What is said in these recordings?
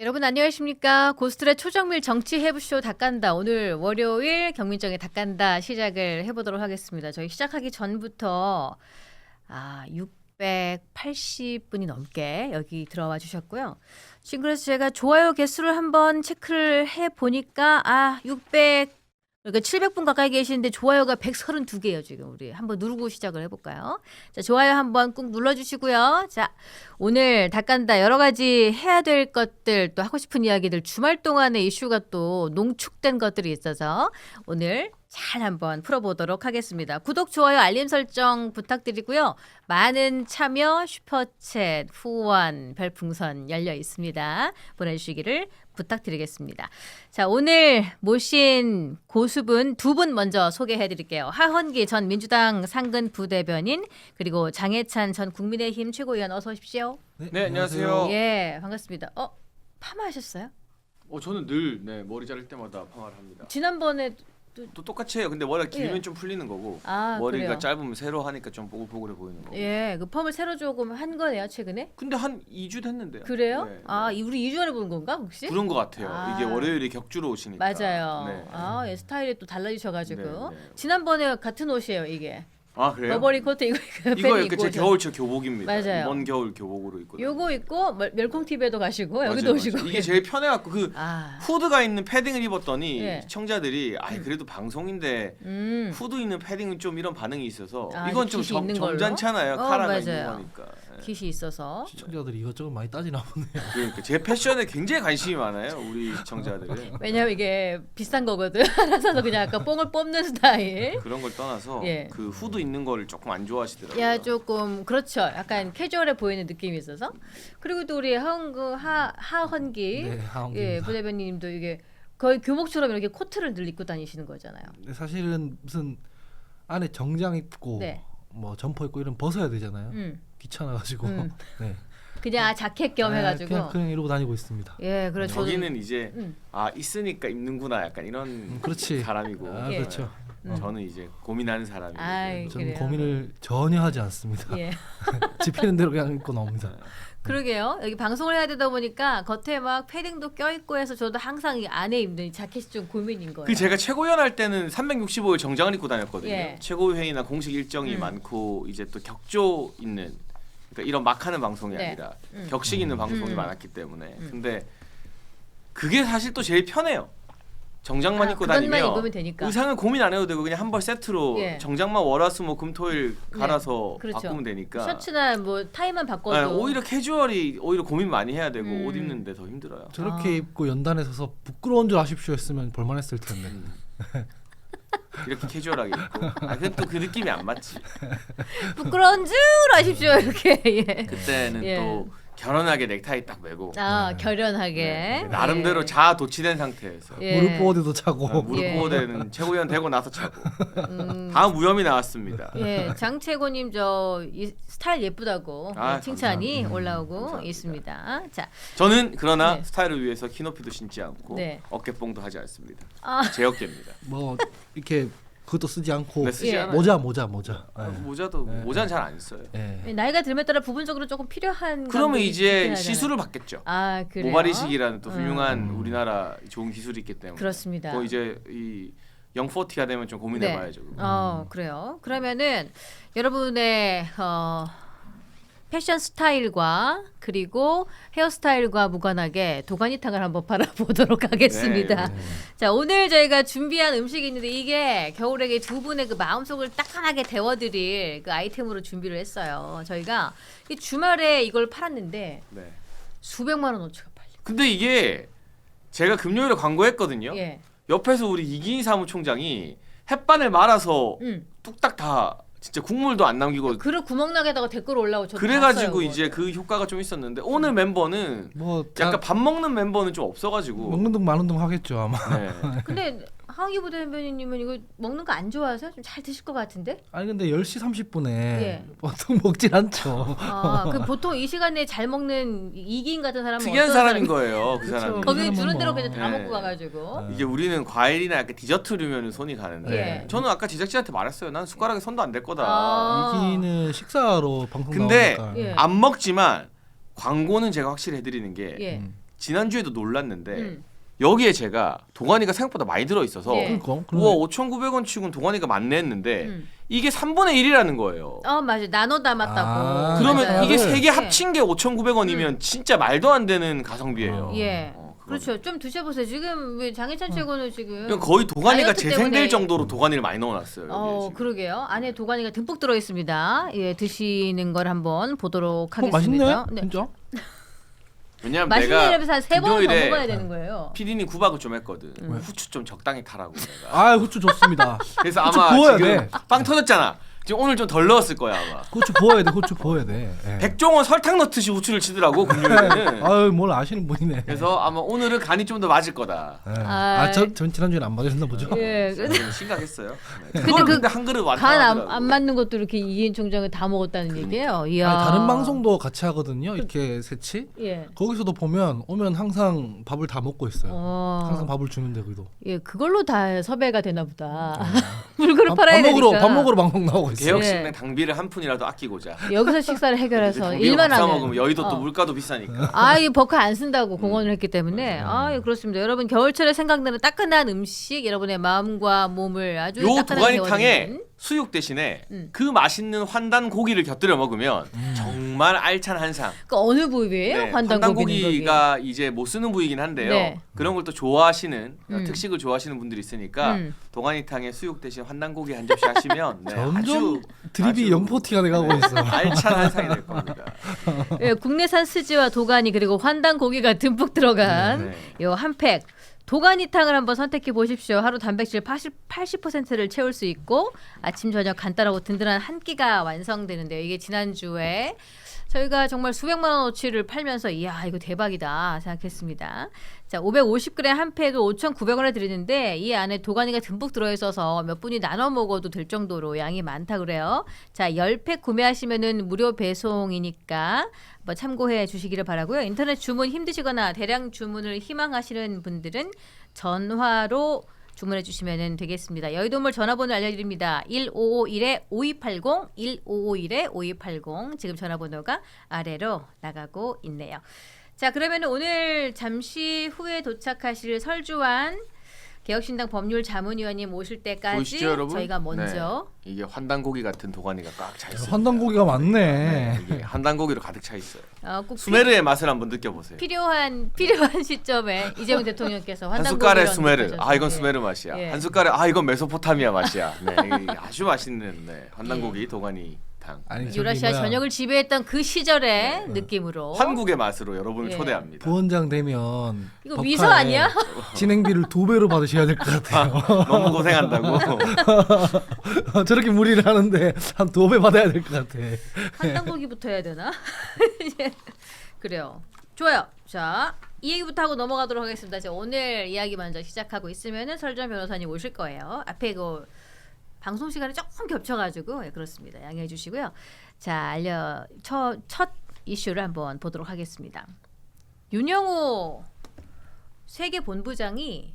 여러분 안녕하십니까. 고스트의 초정밀 정치 해부쇼 닭간다. 오늘 월요일 경민정의 닭간다 시작을 해보도록 하겠습니다. 저희 시작하기 전부터 680분이 넘게 여기 들어와 주셨고요. 지금 그래서 제가 좋아요 개수를 한번 체크를 해보니까 그러니까 700분 가까이 계시는데 좋아요가 132개예요. 지금 우리 한번 누르고 시작을 해볼까요? 자, 좋아요 한번 꾹 눌러주시고요. 자, 오늘 닭간다 여러 가지 해야 될 것들 또 하고 싶은 이야기들 주말 동안의 이슈가 또 농축된 것들이 있어서 오늘 잘 한번 풀어보도록 하겠습니다. 구독, 좋아요, 알림 설정 부탁드리고요. 많은 참여, 슈퍼챗, 후원, 별풍선 열려 있습니다. 보내주시기를 부탁드리겠습니다. 자, 오늘 모신 고수분 두 분 먼저 소개해드릴게요. 하헌기 전 민주당 상근 부대변인 그리고 장해찬 전 국민의힘 최고위원 어서 오십시오. 네, 안녕하세요. 예, 반갑습니다. 파마하셨어요? 저는 늘 머리 자를 때마다 파마를 합니다. 지난번에 또 똑같이 해요. 근데 머리가 길면 좀 풀리는 거고 머리가 그래요? 짧으면 새로 하니까 좀 뽀글뽀글해 보이는 거고. 예, 그 펌을 새로 조금 한 거네요, 최근에? 근데 한 2주 됐는데요. 그래요? 네, 우리 2주 전에 본 건가, 혹시? 그런 것 같아요. 이게 월요일에 격주로 오시니까. 맞아요. 네. 예, 스타일이 또 달라지셔가지고. 네, 네. 지난번에 같은 옷이에요, 이게. 그래요? 버버리 코트 이거 이거 입고 제 오셨- 겨울철 교복입니다. 맞아요. 이번 겨울 교복으로 입고. 요거 입고 멸콩 TV에도 가시고 여기도 오시고. 이게 제일 편해갖고 후드가 있는 패딩을 입었더니 예. 시청자들이 그래도 방송인데 후드 있는 패딩은 좀 이런 반응이 있어서 이건 좀 깃이 있는 걸로? 점잖잖아요. 카라가 맞아요. 있는 거니까. 깃이 있어서. 시청자들이 이것저것 많이 따지나 보네요. 그러니까 제 패션에 굉장히 관심이 많아요. 우리 시청자들은. 왜냐면 이게 비싼 거거든. 하나사서 그냥 약간 뽕을 뽑는 스타일. 그런 걸 떠나서 예. 그 후드 있는 거를 조금 안 좋아하시더라고요. 야, 조금 그렇죠. 약간 캐주얼해 보이는 느낌이 있어서. 그리고 또 우리 하헌기 네, 하헌기입니다. 예, 부대변인님도 이게 거의 교복처럼 이렇게 코트를 늘 입고 다니시는 거잖아요. 근데 사실은 무슨 안에 정장 입고 네. 뭐 점퍼 입고 이런 벗어야 되잖아요. 귀찮아가지고. 네. 그냥 자켓 겸 해가지고. 그냥 이러고 다니고 있습니다. 예, 그래 저도 저기는 이제 있으니까 입는구나 약간 이런 그렇지. 사람이고 예. 그렇죠. 저는 이제 고민하는 사람이고 아이, 저는 그래요? 고민을 전혀 하지 않습니다. 예. 집히는 대로 그냥 입고 나옵니다. 그러게요. 여기 방송을 해야 되다 보니까 겉에 막 패딩도 껴있고 해서 저도 항상 이 안에 입는 이 자켓이 좀 고민인 거예요. 그 제가 최고위원 할 때는 365일 정장을 입고 다녔거든요. 예. 최고위 회의나 공식 일정이 많고 이제 또 격조 있는 그러니까 이런 막 하는 방송이 네. 아니라 격식 있는 방송이 음. 많았기 때문에 근데 그게 사실 또 제일 편해요. 정장만 입고 그것만 다니면 입으면 되니까. 의상은 고민 안 해도 되고 그냥 한 벌 세트로 예. 정장만 월화수목금토일 갈아서 그렇죠. 바꾸면 되니까 셔츠나 뭐 타이만 바꿔도 네, 오히려 캐주얼이 오히려 고민 많이 해야 되고 음. 옷 입는데 더 힘들어요. 저렇게 입고 연단에 서서 부끄러운 줄 아십시오 했으면 볼만했을 텐데. 이렇게 캐주얼하게 입고 근데 또 그 느낌이 안 맞지. 부끄러운 줄 아십시오 이렇게. 예. 그때는 예. 또 결연하게 넥타이 딱 매고 결연하게. 네, 나름대로 예. 자아 도취된 상태에서 예. 무릎 보호대도 차고. 무릎 예. 보호대는 최고위원 되고 나서 차고 다음 무혐의 나왔습니다. 예, 장채고님 이 스타일 예쁘다고 칭찬이 감사합니다. 올라오고 감사합니다. 있습니다. 자, 저는 그러나 네. 스타일을 위해서 키높이도 신지 않고 네. 어깨뽕도 하지 않습니다. 아. 제 어깨입니다. 뭐 이렇게 그것도 쓰지 않고 네, 쓰지 예. 않아요. 모자. 모자도 네. 모자는 잘 안 써요. 예. 나이가 들에 따라 부분적으로 조금 필요한. 그러면 감독이 이제 있긴 하잖아요. 시술을 받겠죠. 그래요? 모발이식이라는 또 훌륭한 우리나라 좋은 기술이 있기 때문에 그렇습니다. 뭐 이제 이 영포티가 되면 좀 고민해봐야죠. 그래요. 그러면은 여러분의 패션 스타일과 그리고 헤어스타일과 무관하게 도가니탕을 한번 팔아보도록 하겠습니다. 네. 자, 오늘 저희가 준비한 음식이 있는데 이게 겨울에 두 분의 그 마음속을 따끈하게 데워드릴 그 아이템으로 준비를 했어요. 저희가 이 주말에 이걸 팔았는데 네. 수백만 원어치가 팔려. 근데 이게 제가 금요일에 광고했거든요. 예. 옆에서 우리 이기인 사무총장이 햇반을 말아서 뚝딱 다 진짜 국물도 안 남기고 그릇 구멍 나게다가 댓글 올라오고 저 그래가지고 봤어요, 이제 그 효과가 좀 있었는데 오늘 멤버는 뭐 약간 밥 먹는 멤버는 좀 없어가지고 먹는 둥 마는 둥 하겠죠 아마. 네. 근데 하은기 부대변인님은 이거 먹는 거 안 좋아하세요? 좀 잘 드실 것 같은데? 아니 근데 10시 30분에 예. 보통 먹진 않죠. 그 보통 이 시간에 잘 먹는 이기인 같은 사람은 특이한 어떤 사람인 사람이- 거예요. 그 그쵸. 사람이. 거기 주는 뭐. 대로 그냥 다 네. 먹고 가가지고. 이게 우리는 과일이나 약간 디저트류면 손이 가는데 예. 저는 아까 제작진한테 말했어요. 난 숟가락에 손도 안 댈 거다. 이기는 식사로 방송 근데 나오니까. 예. 안 먹지만 광고는 제가 확실히 해드리는 게 예. 지난주에도 놀랐는데 여기에 제가 동안이가 생각보다 많이 들어 있어서 예. 우와 5,900원 치고는 동안이가 많네 했는데 이게 3분의 1이라는 거예요. 맞아. 나눠 담았다고. 그러면 맞아요. 이게 세 개 네. 합친 게 5,900원이면 진짜 말도 안 되는 가성비예요. 예. 그건 그렇죠. 좀 드셔보세요. 지금 왜 장희찬 최고는 지금 그냥 거의 도가니가 다이어트 재생될 때문에 정도로 도가니를 많이 넣어놨어요. 여기에 지금. 그러게요. 안에 도가니가 듬뿍 들어 있습니다. 예, 드시는 걸 한번 보도록 맛있네. 하겠습니다. 진짜? 왜냐면 맛있는 내가 이라면서 한 3번 더 금요일에 먹어야 되는 거예요. PD님 구박을 좀 했거든. 후추 좀 적당히 타라고 내가. 아 후추 좋습니다. 그래서 후추 아마 부어야 지금 돼. 빵 터졌잖아. 지금 오늘 좀 덜 넣었을 거야 아마. 후추 부어야 돼. 후추 부어야 돼. 예. 백종원 설탕 넣듯이 후추를 치더라고 금요일에는. 아유 뭘 아시는 분이네. 그래서 아마 오늘은 간이 좀 더 맞을 거다. 예. 아전 지난주에는 안 맞으셨나 보죠. 예. 좀 심각했어요. 네. 근데 그걸 그 근데 한 그릇 간 완성하더라고. 안 맞는 것도 이렇게 이인 총장은 다 먹었다는 얘기예요. 이야. 아니, 다른 방송도 같이 하거든요. 이렇게 새치. 예. 거기서도 오면 항상 밥을 다 먹고 있어요. 항상 밥을 주는데 거기도. 예, 그걸로 다 섭외가 되나 보다. 물그릇 팔아야 밥 되니까. 먹으러 방송 나오고 있어요. 개혁신당 예. 당비를 한 푼이라도 아끼고자. 여기서 식사를 해결해서 당비를 일만 밥 사 하면. 먹으면 여의도 또 물가도 비싸니까. 이 버카 안 쓴다고 공언을 했기 때문에 예, 그렇습니다. 여러분 겨울철에 생각나는 따끈한 음식, 여러분의 마음과 몸을 아주 요 따끈하게 도가니탕에 데워드리는. 수육 대신에 그 맛있는 환단 고기를 곁들여 먹으면 정말 알찬 한상. 그 어느 부위예요? 네, 환단고기는 환단고기가 이제 못 쓰는 부위긴 한데요. 네. 그런 걸 또 좋아하시는 특식을 좋아하시는 분들이 있으니까 음. 도가니탕에 수육 대신 환단고기 한 접시 하시면 네, 점점 아주 드립이 아주 영포티가 돼가고 있어. 알찬 한상이 될 겁니다. 예, 국내산 스지와 도가니 그리고 환단 고기가 듬뿍 들어간 네. 요 한 팩. 도가니탕을 한번 선택해 보십시오. 하루 단백질 80%를 채울 수 있고 아침 저녁 간단하고 든든한 한 끼가 완성되는데요. 이게 지난주에 저희가 정말 수백만 원어치를 팔면서 이야 이거 대박이다 생각했습니다. 자, 550g 한 팩을 5,900원에 드리는데 이 안에 도가니가 듬뿍 들어있어서 몇 분이 나눠 먹어도 될 정도로 양이 많다 그래요. 자, 10팩 구매하시면은 무료 배송이니까 뭐 참고해 주시기를 바라고요. 인터넷 주문 힘드시거나 대량 주문을 희망하시는 분들은 전화로 주문해 주시면 되겠습니다. 여의도물 전화번호 알려드립니다. 1551-5280, 1551-5280. 지금 전화번호가 아래로 나가고 있네요. 자, 그러면 오늘 잠시 후에 도착하실 설주환 개혁신당 법률자문위원님 오실 때까지 보이시죠, 여러분? 저희가 먼저 네. 이게 환단고기 같은 도가니가 꽉 차 있어요. 환단고기가 많네. 네, 이게 환단고기로 가득 차 있어요. 꼭 수메르의 맛을 한번 느껴보세요. 필요한 시점에 이재명 대통령께서 한 환단고기를 숟갈에 수메르. 얹어주셔서. 이건 예. 수메르 맛이야. 예. 한 숟갈에 이건 메소포타미아 맛이야. 네, 이게 아주 맛있는 환단고기 도가니탕. 아니, 네. 저기 유라시아 뭐야. 전역을 지배했던 그 시절의 느낌으로. 한국의 맛으로 여러분을 예. 초대합니다. 부원장 되면 이거 법카에 미소 아니야? 진행비를 2배로 받으셔야 될 것 같아요. 너무 고생한다고. 저렇게 무리를 하는데 한 2배 받아야 될 것 같아. 한단고기부터 해야 되나? 예. 그래요. 좋아요. 자, 이 얘기부터 하고 넘어가도록 하겠습니다. 제가 오늘 이야기 먼저 시작하고 있으면은 설전 변호사님 오실 거예요. 앞에 그 방송 시간이 조금 겹쳐가지고 그렇습니다. 양해해 주시고요. 자, 첫 이슈를 한번 보도록 하겠습니다. 윤영호 세계 본부장이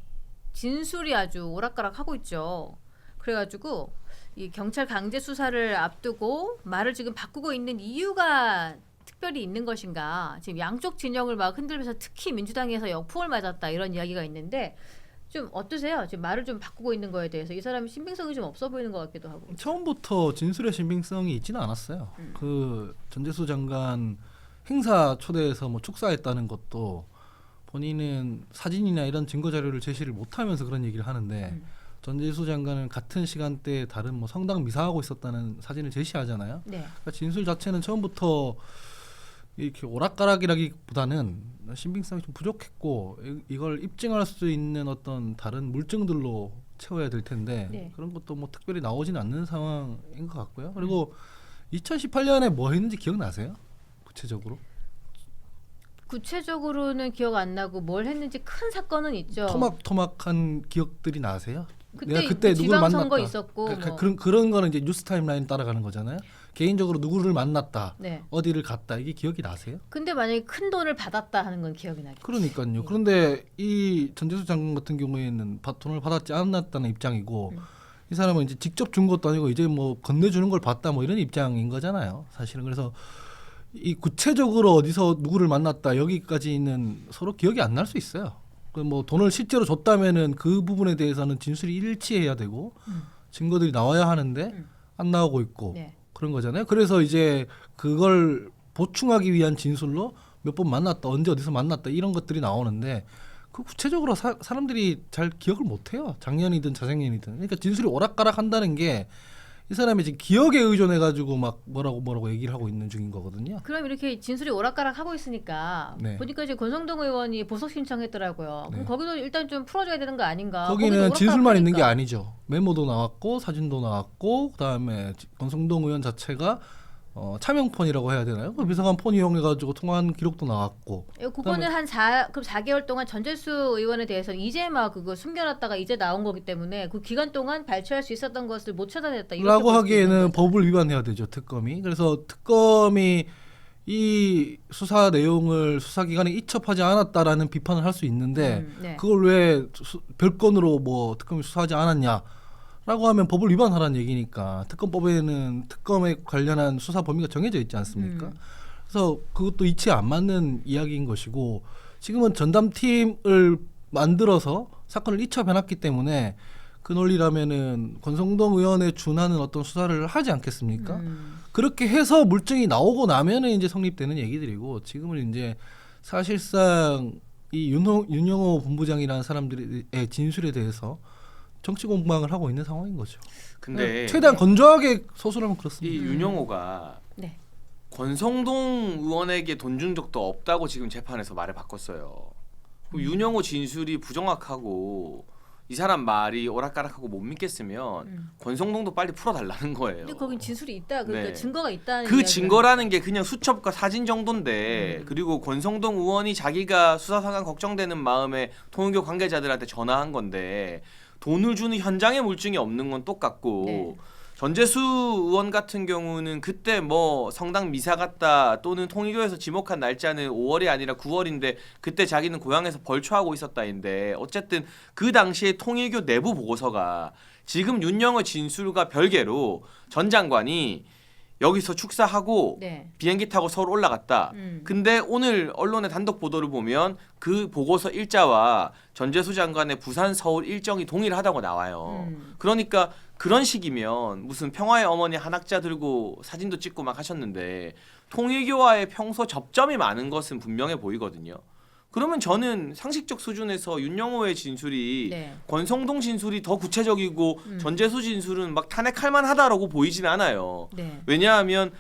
진술이 아주 오락가락하고 있죠. 그래가지고 이 경찰 강제 수사를 앞두고 말을 지금 바꾸고 있는 이유가 특별히 있는 것인가? 지금 양쪽 진영을 막 흔들면서 특히 민주당에서 역풍을 맞았다 이런 이야기가 있는데 좀 어떠세요? 지금 말을 좀 바꾸고 있는 거에 대해서 이 사람이 신빙성이 좀 없어 보이는 것 같기도 하고. 처음부터 진술의 신빙성이 있지는 않았어요. 그 전재수 장관 행사 초대해서 뭐 축사했다는 것도 본인은 사진이나 이런 증거 자료를 제시를 못하면서 그런 얘기를 하는데 전재수 장관은 같은 시간대에 다른 뭐 성당 미사하고 있었다는 사진을 제시하잖아요. 네. 그러니까 진술 자체는 처음부터 이렇게 오락가락이라기보다는 신빙성이 좀 부족했고 이걸 입증할 수 있는 어떤 다른 물증들로 채워야 될 텐데 네. 그런 것도 뭐 특별히 나오진 않는 상황인 것 같고요. 그리고 2018년에 뭐 했는지 기억나세요? 구체적으로는 기억 안 나고 뭘 했는지 큰 사건은 있죠. 토막토막한 기억들이 나세요? 그때, 내가 그때 누구를 지방선거 만났다. 있었고 뭐. 그런 거는 이제 뉴스 타임라인 따라가는 거잖아요. 개인적으로 누구를 만났다, 네. 어디를 갔다 이게 기억이 나세요? 근데 만약에 큰 돈을 받았다 하는 건 기억이 나겠지. 그러니까요. 그런데 이 전재수 장관 같은 경우에는 돈을 받았지 않았다는 입장이고 이 사람은 이제 직접 준 것도 아니고 이제 뭐 건네주는 걸 봤다 뭐 이런 입장인 거잖아요. 사실은 그래서 이 구체적으로 어디서 누구를 만났다 여기까지는 서로 기억이 안 날 수 있어요. 그 뭐 돈을 실제로 줬다면은 그 부분에 대해서는 진술이 일치해야 되고 증거들이 나와야 하는데 안 나오고 있고 네. 그런 거잖아요. 그래서 이제 그걸 보충하기 위한 진술로 몇 번 만났다, 언제 어디서 만났다 이런 것들이 나오는데 그 구체적으로 사람들이 잘 기억을 못 해요. 작년이든 자작년이든. 그러니까 진술이 오락가락 한다는 게 이 사람이 지금 기억에 의존해 가지고 막 뭐라고 얘기를 하고 있는 중인 거거든요. 그럼 이렇게 진술이 오락가락 하고 있으니까 네. 보니까 이제 권성동 의원이 보석 신청했더라고요. 그럼 네. 거기도 일단 좀 풀어줘야 되는 거 아닌가? 거기는 진술만 있는 게 아니죠. 메모도 나왔고 사진도 나왔고 그다음에 권성동 의원 자체가 차명폰이라고 해야 되나요? 그 비서관 폰 이용해가지고 통화한 기록도 나왔고. 그거는 한 4개월 동안 전재수 의원에 대해서 이제 막 그거 숨겨놨다가 이제 나온 거기 때문에 그 기간 동안 발췌할 수 있었던 것을 못 찾아냈다. 이렇게 라고 볼수 있는 하기에는 거죠. 법을 위반해야 되죠. 특검이. 그래서 특검이 이 수사 내용을 수사기관에 이첩하지 않았다라는 비판을 할 수 있는데 네. 그걸 왜 별건으로 뭐 특검이 수사하지 않았냐? 라고 하면 법을 위반하라는 얘기니까 특검법에는 특검에 관련한 수사 범위가 정해져 있지 않습니까? 그래서 그것도 이치에 안 맞는 이야기인 것이고 지금은 전담팀을 만들어서 사건을 이첩해놨기 때문에 그 논리라면은 권성동 의원에 준하는 어떤 수사를 하지 않겠습니까? 그렇게 해서 물증이 나오고 나면은 이제 성립되는 얘기들이고 지금은 이제 사실상 이 윤영호 본부장이라는 사람들의 진술에 대해서 정치 공방을 하고 있는 상황인 거죠. 근데 최대한 건조하게 서술하면 그렇습니다. 이 윤영호가 네. 권성동 의원에게 돈 준 적도 없다고 지금 재판에서 말을 바꿨어요. 윤영호 진술이 부정확하고 이 사람 말이 오락가락하고 못 믿겠으면 권성동도 빨리 풀어달라는 거예요. 근데 거긴 진술이 있다. 그러니까 네. 증거가 있다는 그 이야기가 증거라는 게 그냥 수첩과 사진 정도인데 그리고 권성동 의원이 자기가 수사 상황 걱정되는 마음에 통일교 관계자들한테 전화한 건데 돈을 주는 현장에 물증이 없는 건 똑같고 네. 전재수 의원 같은 경우는 그때 뭐 성당 미사 갔다 또는 통일교에서 지목한 날짜는 5월이 아니라 9월인데 그때 자기는 고향에서 벌초하고 있었다인데 어쨌든 그 당시에 통일교 내부 보고서가 지금 윤영호 진술과 별개로 전 장관이 여기서 축사하고 네. 비행기 타고 서울 올라갔다. 근데 오늘 언론의 단독 보도를 보면 그 보고서 일자와 전재수 장관의 부산 서울 일정이 동일하다고 나와요. 그러니까 그런 식이면 무슨 평화의 어머니 한학자 들고 사진도 찍고 막 하셨는데 통일교와의 평소 접점이 많은 것은 분명해 보이거든요. 그러면 저는 상식적 수준에서 윤영호의 진술이 네. 권성동 진술이 더 구체적이고 전재수 진술은 막 탄핵할 만하다라고 보이진 않아요. 네. 왜냐하면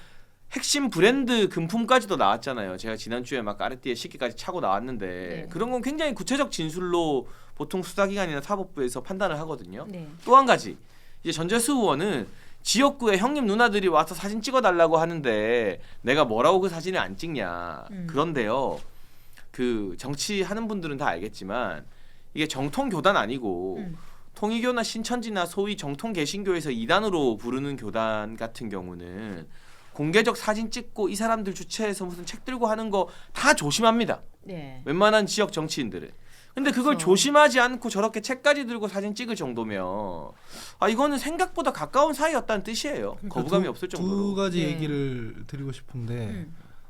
핵심 브랜드 금품까지도 나왔잖아요. 제가 지난주에 막 까르띠에 시계까지 차고 나왔는데 네. 그런 건 굉장히 구체적 진술로 보통 수사기관이나 사법부에서 판단을 하거든요. 네. 또 한 가지 이제 전재수 의원은 지역구에 형님 누나들이 와서 사진 찍어달라고 하는데 내가 뭐라고 그 사진을 안 찍냐. 그런데요. 그 정치하는 분들은 다 알겠지만 이게 정통 교단 아니고 통일교나 신천지나 소위 정통 개신교에서 이단으로 부르는 교단 같은 경우는 공개적 사진 찍고 이 사람들 주최해서 무슨 책 들고 하는 거 다 조심합니다. 네. 웬만한 지역 정치인들은. 근데 그걸 그렇죠. 조심하지 않고 저렇게 책까지 들고 사진 찍을 정도면 아 이거는 생각보다 가까운 사이였다는 뜻이에요. 거부감이 없을 정도로. 두 가지 네. 얘기를 드리고 싶은데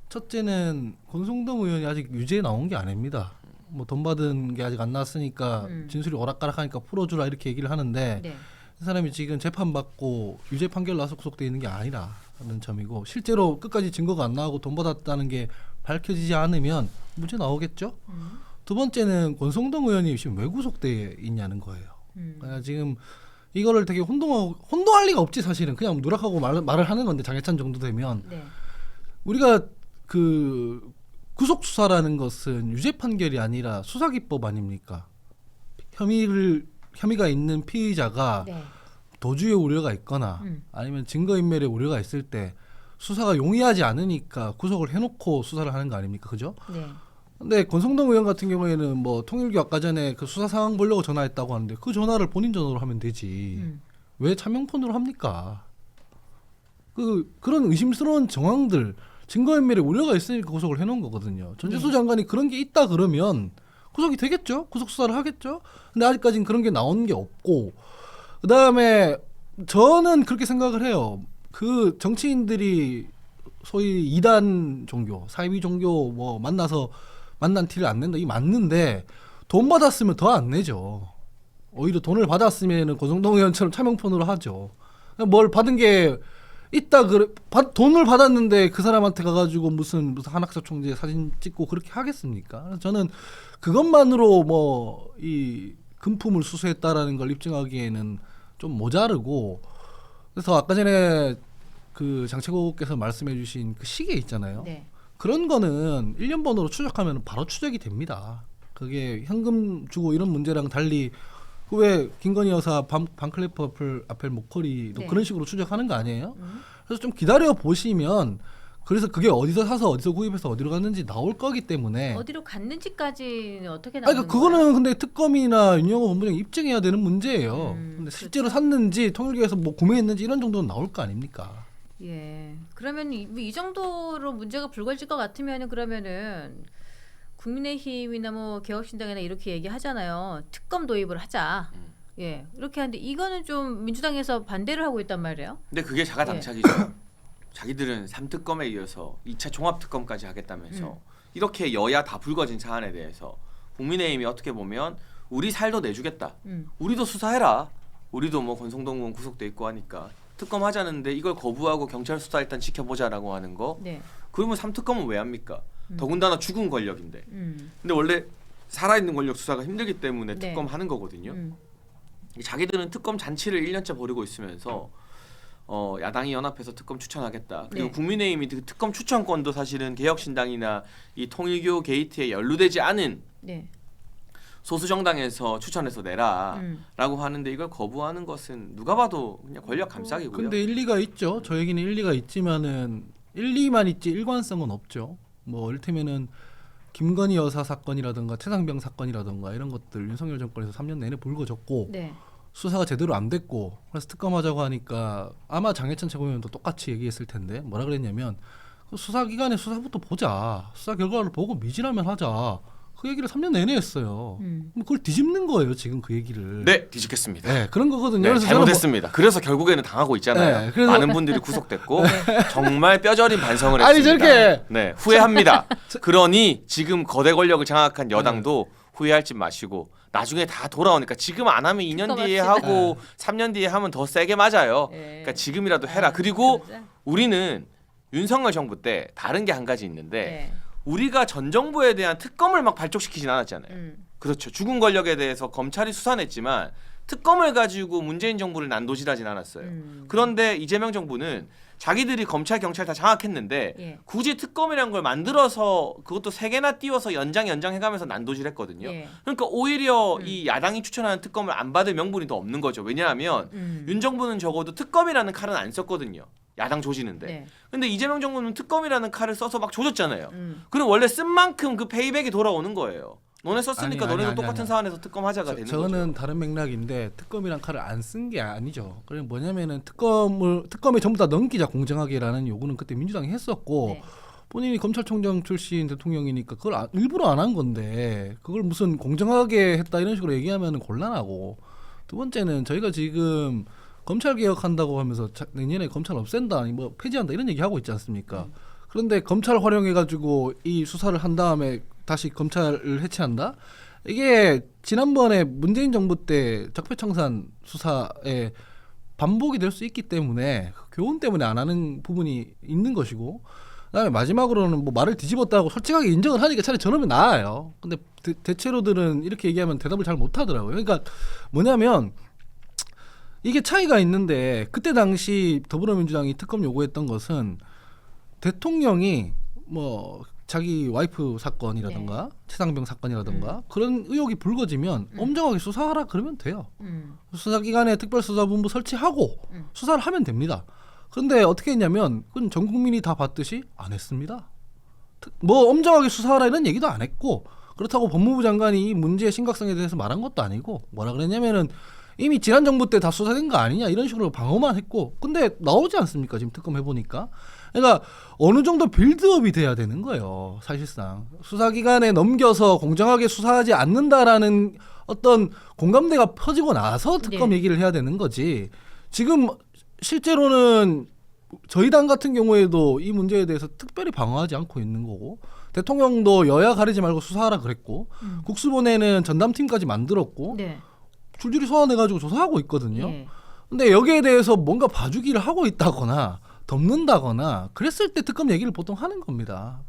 첫째는 권성동 의원이 아직 유죄에 나온 게 아닙니다. 뭐 돈 받은 게 아직 안 나왔으니까 진술이 오락가락하니까 풀어주라 이렇게 얘기를 하는데 네. 이 사람이 지금 재판받고 유죄 판결 나서 구속돼 있는 게 아니라는 점이고 실제로 끝까지 증거가 안 나오고 돈 받았다는 게 밝혀지지 않으면 무죄 나오겠죠. 두 번째는 권성동 의원이 지금 왜 구속돼 있냐는 거예요. 그러니까 지금 이거를 되게 혼동할 리가 없지 사실은 그냥 누락하고 말을 하는 건데 장해찬 정도 되면 네. 우리가 그 구속 수사라는 것은 유죄 판결이 아니라 수사 기법 아닙니까? 혐의가 있는 피의자가 네. 도주의 우려가 있거나 아니면 증거인멸의 우려가 있을 때 수사가 용이하지 않으니까 구속을 해놓고 수사를 하는 거 아닙니까, 그죠? 네. 근데 권성동 의원 같은 경우에는 뭐 통일교 아까 전에 그 수사 상황 보려고 전화했다고 하는데 그 전화를 본인 전화로 하면 되지 왜 차명폰으로 합니까? 그런 의심스러운 정황들 증거인멸의 우려가 있으니까 구속을 해놓은 거거든요. 전재수 장관이 그런 게 있다 그러면 구속이 되겠죠? 구속 수사를 하겠죠? 근데 아직까지는 그런 게 나온 게 없고 그다음에 저는 그렇게 생각을 해요. 그 정치인들이 소위 이단 종교, 사이비 종교 뭐 만나서 만난 티를 안 낸다. 이 맞는데 돈 받았으면 더 안 내죠. 오히려 돈을 받았으면 고성동 의원처럼 차명폰으로 하죠. 뭘 받은 게 있다 그래 돈을 받았는데 그 사람한테 가가지고 무슨 한학사 총재 사진 찍고 그렇게 하겠습니까? 그래서 저는 그것만으로 뭐 이 금품을 수수했다라는 걸 입증하기에는 좀 모자르고 그래서 아까 전에 그 장채국께서 말씀해주신 그 시계 있잖아요. 네. 그런 거는 1년 번호로 추적하면 바로 추적이 됩니다. 그게 현금 주고 이런 문제랑 달리 왜 김건희 여사 반클래프 앞에 목걸이도 네. 그런 식으로 추적하는 거 아니에요? 그래서 좀 기다려 보시면 그래서 그게 어디서 사서 어디서 구입해서 어디로 갔는지 나올 거기 때문에 어디로 갔는지까지는 어떻게 아니, 나오는 그러니까 그거는 근데 특검이나 윤영호 본부장이 입증해야 되는 문제예요. 근데 그렇죠. 실제로 샀는지 통일교에서 뭐 구매했는지 이런 정도는 나올 거 아닙니까? 예. 그러면 이 정도로 문제가 불거질 것 같으면은 그러면은 국민의힘이나 뭐 개혁신당이나 이렇게 얘기하잖아요. 특검 도입을 하자. 예. 이렇게 하는데 이거는 좀 민주당에서 반대를 하고 있단 말이에요. 근데 그게 자가당착이죠. 자기들은 3특검에 이어서 2차 종합특검까지 하겠다면서 이렇게 여야 다 불거진 사안에 대해서 국민의힘이 어떻게 보면 우리 살도 내주겠다. 우리도 수사해라. 우리도 뭐 권성동 의원 구속돼 있고 하니까 특검 하자는데 이걸 거부하고 경찰 수사 일단 지켜보자라고 하는 거. 네. 그러면 3특검은 왜 합니까? 더군다나 죽은 권력인데. 음. 근데 원래 살아있는 권력 수사가 힘들기 때문에 네. 특검 하는 거거든요. 자기들은 특검 잔치를 1년째 벌이고 있으면서 야당이 연합해서 특검 추천하겠다. 그리고 네. 국민의힘이 특검 추천권도 사실은 개혁신당이나 이 통일교 게이트에 연루되지 않은 네. 소수 정당에서 추천해서 내라라고 하는데 이걸 거부하는 것은 누가 봐도 그냥 권력 감싸기고요. 근데 일리가 있죠. 저 얘기는 일리가 있지만은 일리만 있지 일관성은 없죠. 뭐 이를테면은 김건희 여사 사건이라든가 최상병 사건이라든가 이런 것들 윤석열 정권에서 3년 내내 불거졌고 네. 수사가 제대로 안 됐고 그래서 특검하자고 하니까 아마 장해찬 최고위원도 똑같이 얘기했을 텐데 뭐라 그랬냐면 그 수사기관의 수사부터 보자. 수사 결과를 보고 미진하면 하자. 그 얘기를 3년 내내 했어요. 그걸 뒤집는 거예요 지금 그 얘기를. 네, 뒤집겠습니다. 네, 그런 거거든요. 네, 그래서 저는 잘못했습니다. 그래서 결국에는 당하고 있잖아요. 네, 그래서- 많은 분들이 구속됐고 정말 뼈저린 반성을 아니, 했습니다. 저렇게- 네, 후회합니다. 그러니 지금 거대 권력을 장악한 여당도 후회할지 마시고 나중에 다 돌아오니까 지금 안 하면 2년 뒤에 특검합시다. 하고 3년 뒤에 하면 더 세게 맞아요. 네. 그러니까 지금이라도 해라. 그리고 그러자. 우리는 윤석열 정부 때 다른 게 한 가지 있는데 네. 우리가 전 정부에 대한 특검을 막 발족시키진 않았잖아요. 그렇죠. 죽은 권력에 대해서 검찰이 수사냈지만 특검을 가지고 문재인 정부를 난도질하진 않았어요. 그런데 이재명 정부는 자기들이 검찰 경찰 다 장악했는데 예. 굳이 특검이라는 걸 만들어서 그것도 3개나 띄워서 연장해가면서 난도질했거든요. 예. 그러니까 오히려 이 야당이 추천하는 특검을 안 받을 명분이 더 없는 거죠. 왜냐하면 윤 정부는 적어도 특검이라는 칼은 안 썼거든요. 야당 조지는데. 네. 근데 이재명 정부는 특검이라는 칼을 써서 막 조졌잖아요. 그럼 원래 쓴 만큼 그 페이백이 돌아오는 거예요. 너네 썼으니까 너네도 똑같은 사안에서 특검하자가 되는 저거는 거죠. 다른 맥락인데 특검이란 칼을 안 쓴 게 아니죠. 그래 뭐냐면은 특검에 전부 다 넘기자 공정하게라는 요구는 그때 민주당이 했었고 네. 본인이 검찰총장 출신 대통령이니까 그걸 일부러 안 한 건데 그걸 무슨 공정하게 했다 이런 식으로 얘기하면 곤란하고 두 번째는 저희가 지금 검찰 개혁한다고 하면서 내년에 검찰 없앤다 아니 뭐 폐지한다 이런 얘기 하고 있지 않습니까? 그런데 검찰 활용해가지고 이 수사를 한 다음에 다시 검찰을 해체한다? 이게 지난번에 문재인 정부 때 적폐청산 수사에 반복이 될 수 있기 때문에 그 교훈 때문에 안 하는 부분이 있는 것이고 그다음에 마지막으로는 뭐 말을 뒤집었다고 솔직하게 인정을 하니까 차라리 저러면 나아요. 근데 대체로들은 이렇게 얘기하면 대답을 잘 못하더라고요. 그러니까 뭐냐면 이게 차이가 있는데 그때 당시 더불어민주당이 특검 요구했던 것은 대통령이 뭐 자기 와이프 사건이라든가 최상병 사건이라든가 그런 의혹이 불거지면 엄정하게 수사하라 그러면 돼요. 수사기관에 특별수사본부 설치하고 수사를 하면 됩니다. 그런데 어떻게 했냐면 그건 전 국민이 다 봤듯이 안 했습니다. 뭐 엄정하게 수사하라 이런 얘기도 안 했고 그렇다고 법무부 장관이 이 문제의 심각성에 대해서 말한 것도 아니고 뭐라 그랬냐면은 이미 지난 정부 때 다 수사된 거 아니냐 이런 식으로 방어만 했고 근데 나오지 않습니까 지금 특검 해보니까. 그러니까 어느 정도 빌드업이 돼야 되는 거예요. 사실상 수사기관에 넘겨서 공정하게 수사하지 않는다라는 어떤 공감대가 퍼지고 나서 특검 네. 얘기를 해야 되는 거지. 지금 실제로는 저희 당 같은 경우에도 이 문제에 대해서 특별히 방어하지 않고 있는 거고 대통령도 여야 가리지 말고 수사하라 그랬고 국수본에는 전담팀까지 만들었고 네. 줄줄이 소환해가지고 조사하고 있거든요. 예. 근데 여기에 대해서 뭔가 봐주기를 하고 있다거나 덮는다거나 그랬을 때 특검 얘기를 보통 하는 겁니다.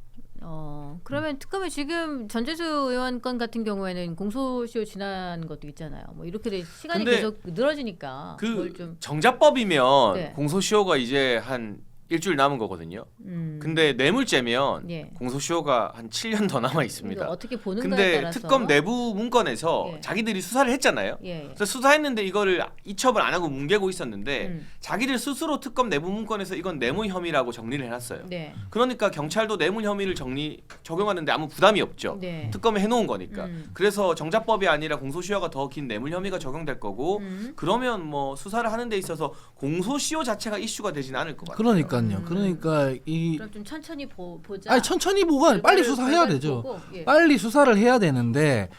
그러면 특검이 지금 전재수 의원 건 같은 경우에는 공소시효 지난 것도 있잖아요. 뭐 이렇게 시간이 근데 계속 늘어지니까 그 그걸 좀 정자법이면 네. 공소시효가 이제 한 일주일 남은 거거든요. 근데 뇌물죄면 예. 공소시효가 한 7년 더 남아 있습니다. 어떻게 보는가에 근데 따라서 특검 내부 문건에서 예. 자기들이 수사를 했잖아요. 예. 그래서 수사했는데 이거를 이첩을 안 하고 뭉개고 있었는데 음. 자기들 스스로 특검 내부 문건에서 이건 뇌물 혐의라고 정리를 해놨어요. 네. 그러니까 경찰도 뇌물 혐의를 적용하는데 아무 부담이 없죠. 네. 특검에 해놓은 거니까. 음. 그래서 정자법이 아니라 공소시효가 더 긴 뇌물 혐의가 적용될 거고 그러면 뭐 수사를 하는 데 있어서 공소시효 자체가 이슈가 되지는 않을 것 같아요. 그러니까요. 그러니까 이 그럼 좀 천천히 보자. 아니 천천히 보고 빨리 수사해야 되죠. 보고, 예. 빨리 수사를 해야 되는데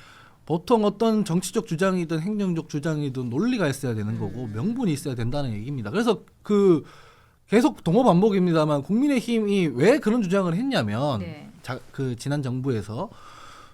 보통 어떤 정치적 주장이든 행정적 주장이든 논리가 있어야 되는 거고 명분이 있어야 된다는 얘기입니다. 그래서 그 계속 동호 반복입니다만 국민의힘이 왜 그런 주장을 했냐면 네. 그 지난 정부에서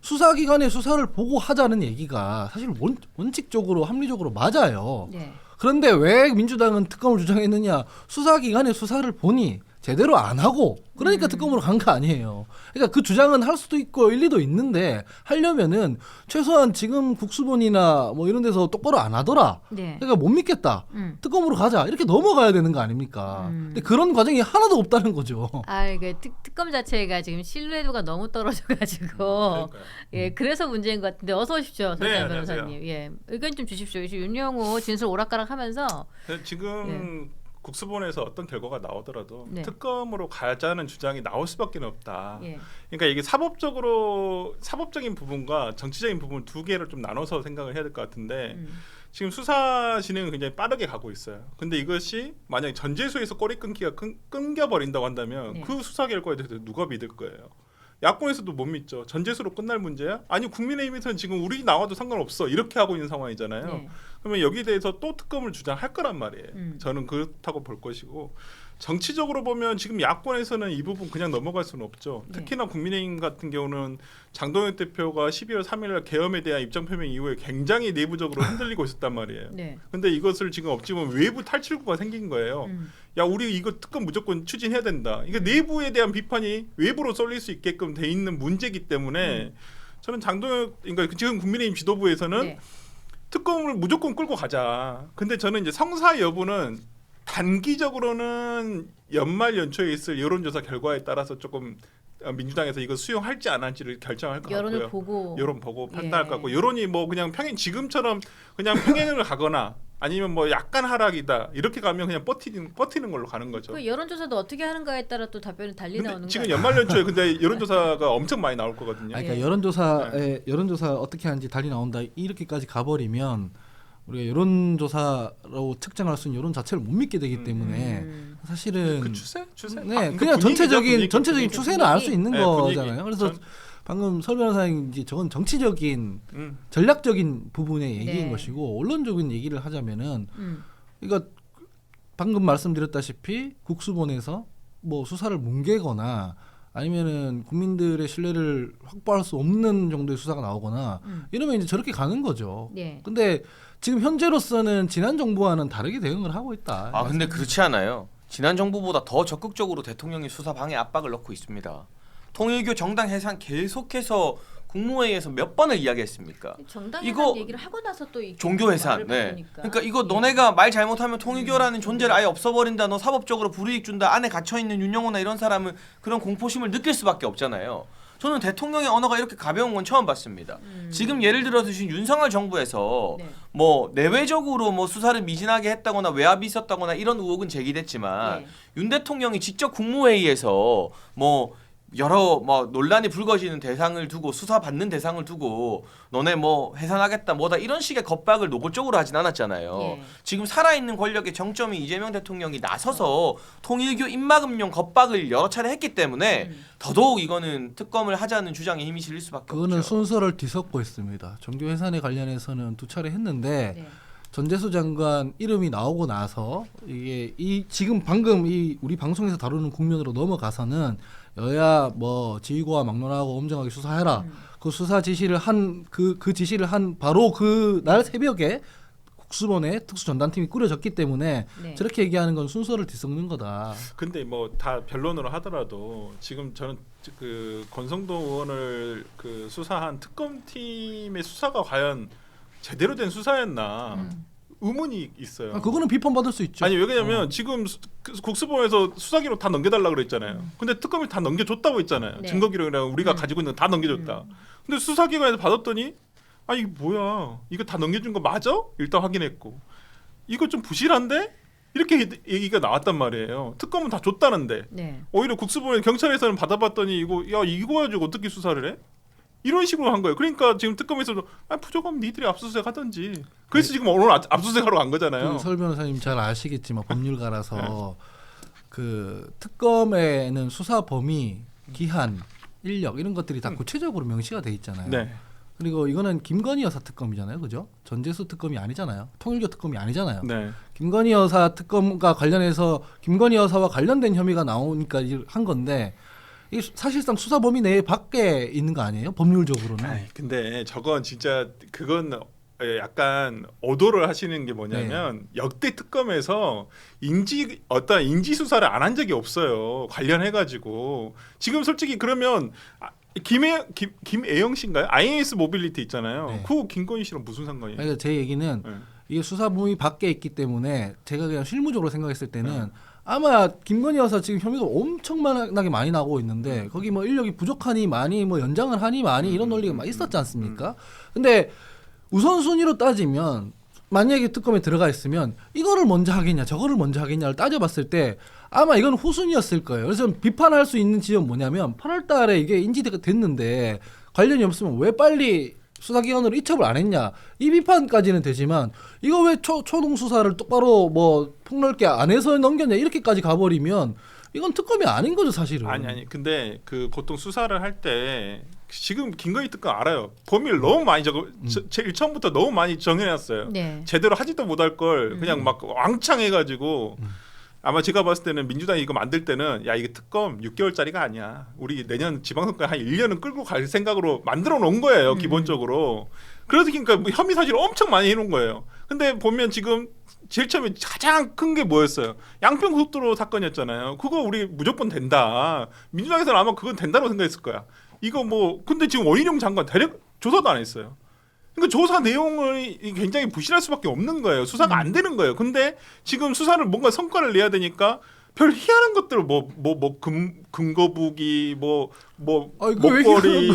수사기관의 수사를 보고 하자는 얘기가 사실 원칙적으로 합리적으로 맞아요. 네. 그런데 왜 민주당은 특검을 주장했느냐? 수사기관의 수사를 보니 제대로 안 하고 그러니까 특검으로 간 거 아니에요. 그러니까 그 주장은 할 수도 있고 일리도 있는데 하려면은 최소한 지금 국수본이나 뭐 이런 데서 똑바로 안 하더라. 네. 그러니까 못 믿겠다. 특검으로 가자. 이렇게 넘어가야 되는 거 아닙니까? 근데 그런 과정이 하나도 없다는 거죠. 이게 특검 자체가 지금 신뢰도가 너무 떨어져가지고 예, 그래서 문제인 것 같은데 어서 오십시오, 네, 서장 변호사님. 예, 의견 좀 주십시오. 윤영호 진술 오락가락하면서 지금 국수본에서 어떤 결과가 나오더라도 네. 특검으로 가자는 주장이 나올 수밖에 없다. 예. 그러니까 이게 사법적인 부분과 정치적인 부분 두 개를 좀 나눠서 생각을 해야 될 것 같은데 지금 수사 진행은 굉장히 빠르게 가고 있어요. 근데 이것이 만약에 전재수에서 꼬리 끊기가 끊겨버린다고 한다면 네. 그 수사 결과에 대해서 누가 믿을 거예요? 야권에서도 못 믿죠. 전재수로 끝날 문제야? 아니 국민의힘에서는 지금 우리 나와도 상관없어 이렇게 하고 있는 상황이잖아요. 네. 그러면 여기에 대해서 또 특검을 주장할 거란 말이에요. 저는 그렇다고 볼 것이고 정치적으로 보면 지금 야권에서는 이 부분 그냥 넘어갈 수는 없죠. 네. 특히나 국민의힘 같은 경우는 장동혁 대표가 12월 3일 계엄에 대한 입장 표명 이후에 굉장히 내부적으로 흔들리고 있었단 말이에요. 네. 근데 이것을 지금 어찌 보면 외부 탈출구가 생긴 거예요. 야 우리 이거 특검 무조건 추진해야 된다. 이게 내부에 대한 비판이 외부로 쏠릴 수 있게끔 돼 있는 문제이기 때문에 저는 장동혁 그러니까 지금 국민의힘 지도부에서는 네. 특검을 무조건 끌고 가자. 근데 저는 이제 성사 여부는 단기적으로는 연말 연초에 있을 여론조사 결과에 따라서 조금 민주당에서 이거 수용할지 안 할지를 결정할 것 여론을 같고요. 보고 여론 보고 판단할 예. 것 같고 여론이 뭐 그냥 지금처럼 그냥 평행을 가거나 아니면 뭐 약간 하락이다 이렇게 가면 그냥 버티는 걸로 가는 거죠. 그 여론조사도 어떻게 하는가에 따라 또 답변이 달리 근데 나오는 지금 거예요. 연말 연초에 근데 여론조사가 엄청 많이 나올 거거든요. 그러니까 예. 여론조사 어떻게 하는지 달리 나온다 이렇게까지 가버리면 우리가 여론조사로 측정할 수 있는 여론 자체를 못 믿게 되기 때문에 사실은 그 추세? 네, 그 그냥 분위기죠, 분위기. 분위기. 추세는 알 수 있는 네, 거잖아요. 분위기. 그래서 방금 설 변호사님 이제 저건 정치적인 음. 전략적인 부분의 얘기인 네. 것이고 언론적인 얘기를 하자면은 이거 방금 말씀드렸다시피 국수본에서 뭐 수사를 뭉개거나 아니면은 국민들의 신뢰를 확보할 수 없는 정도의 수사가 나오거나 이러면 이제 저렇게 가는 거죠. 네. 근데 지금 현재로서는 지난 정부와는 다르게 대응을 하고 있다. 근데 그렇지 않아요. 지난 정부보다 더 적극적으로 대통령이 수사 방해 압박을 넣고 있습니다. 통일교 정당 해산 계속해서 국무회의에서 몇 번을 이야기했습니까? 정당 이거 해산 얘기를 하고 나서 또 이게 종교 해산. 말을 네. 바꾸니까. 그러니까 이거 예. 너네가 말 잘못하면 통일교라는 존재를 아예 없어버린다. 너 사법적으로 불이익 준다. 안에 갇혀 있는 윤영호나 이런 사람은 그런 공포심을 느낄 수밖에 없잖아요. 저는 대통령의 언어가 이렇게 가벼운 건 처음 봤습니다. 지금 예를 들어서 지금 윤석열 정부에서 네. 뭐 내외적으로 뭐 수사를 미진하게 했다거나 외압이 있었다거나 이런 의혹은 제기됐지만 네. 윤 대통령이 직접 국무회의에서 뭐 여러 뭐 논란이 불거지는 대상을 두고 수사받는 대상을 두고 너네 뭐 해산하겠다 뭐다 이런 식의 겁박을 노골적으로 하진 않았잖아요. 예. 지금 살아있는 권력의 정점이 이재명 대통령이 나서서 통일교 입막음용 겁박을 여러 차례 했기 때문에 더더욱 이거는 특검을 하자는 주장에 힘이 실릴 수밖에 그거는 없죠. 순서를 뒤섞고 있습니다. 종교 해산에 관련해서는 두 차례 했는데 네. 전재수 장관 이름이 나오고 나서 이게 이 지금 방금 이 우리 방송에서 다루는 국면으로 넘어가서는 여야 뭐 지휘고와 막론하고 엄정하게 수사해라. 그 수사 지시를 한 그 지시를 한 바로 그 날 새벽에 국수본에 특수 전담팀이 꾸려졌기 때문에 네. 저렇게 얘기하는 건 순서를 뒤섞는 거다. 근데 뭐 다 변론으로 하더라도 지금 저는 그 권성동 의원을 그 수사한 특검팀의 수사가 과연 제대로 된 수사였나 의문이 있어요. 그거는 비판받을 수 있죠. 아니 왜냐면 지금 국수본에서 수사기록 다 넘겨달라 그랬잖아요. 근데 특검이 다 넘겨줬다고 했잖아요. 네. 증거기록이랑 우리가 가지고 있는 거 다 넘겨줬다. 근데 수사기관에서 받았더니 아 이게 뭐야? 이거 다 넘겨준 거 맞아? 일단 확인했고 이거 좀 부실한데? 이렇게 얘기가 나왔단 말이에요. 특검은 다 줬다는데 네. 오히려 국수본에 경찰에서는 받아봤더니 이거 가지고 어떻게 수사를 해? 이런 식으로 한 거예요. 그러니까 지금 특검에서도 부족하면 니들이 압수수색 하든지. 그래서 지금 오늘 압수수색하러 간 거잖아요. 설 변호사님 잘 아시겠지만 법률가라서 그 특검에는 수사 범위, 기한, 인력 이런 것들이 다 구체적으로 명시가 돼 있잖아요. 네. 그리고 이거는 김건희 여사 특검이잖아요, 그죠? 전재수 특검이 아니잖아요. 통일교 특검이 아니잖아요. 네. 김건희 여사 특검과 관련해서 김건희 여사와 관련된 혐의가 나오니까 한 건데 이 사실상 수사 범위 내에 밖에 있는 거 아니에요? 법률적으로는. 아이, 근데 저건 진짜 그건 약간 오도를 하시는 게 뭐냐면 역대 특검에서 어떤 인지 수사를 안 한 적이 없어요. 관련해가지고 지금 솔직히 그러면 김애영 씨인가요? INS 모빌리티 있잖아요. 네. 그거 김건희 씨랑 무슨 상관이에요? 그러니까 제 얘기는 이게 수사 범위 밖에 있기 때문에 제가 그냥 실무적으로 생각했을 때는 아마 김건희 여사 지금 혐의가 엄청나게 많이 나오고 있는데 거기 뭐 인력이 부족하니 많이 뭐 연장을 하니 많이 이런 논리가 막 있었지 않습니까? 근데 우선순위로 따지면 만약에 특검에 들어가 있으면 이거를 먼저 하겠냐 저거를 먼저 하겠냐를 따져봤을 때 아마 이건 후순위였을 거예요. 그래서 비판할 수 있는 지점 뭐냐면 8월 달에 이게 인지가 됐는데 관련이 없으면 왜 빨리 수사기관으로 이첩을 안 했냐 이 비판까지는 되지만 이거 왜 초동 수사를 똑바로 뭐 폭넓게 안 해서 넘겼냐 이렇게까지 가버리면 이건 특검이 아닌 거죠 사실은. 아니 근데 그 보통 수사를 할 때 지금 김건희 특검 알아요. 범위를 너무 많이 제일 처음부터 너무 많이 정해놨어요. 네. 제대로 하지도 못할 걸 그냥 막 왕창 해가지고 아마 제가 봤을 때는 민주당이 이거 만들 때는 야 이게 특검 6개월짜리가 아니야. 우리 내년 지방선거 한 1년은 끌고 갈 생각으로 만들어 놓은 거예요. 기본적으로. 그래서 그러니까 뭐 혐의 사실을 엄청 많이 해놓은 거예요. 근데 보면 지금 제일 처음에 가장 큰 게 뭐였어요? 양평 고속도로 사건이었잖아요. 그거 우리 무조건 된다. 민주당에서는 아마 그건 된다고 생각했을 거야. 이거 뭐 근데 지금 원희룡 장관 대략 조사도 안 했어요. 그러니까 조사 내용을 굉장히 부실할 수밖에 없는 거예요. 수사가 안 되는 거예요. 근데 지금 수사를 뭔가 성과를 내야 되니까 별 희한한 것들 금거북이 목걸이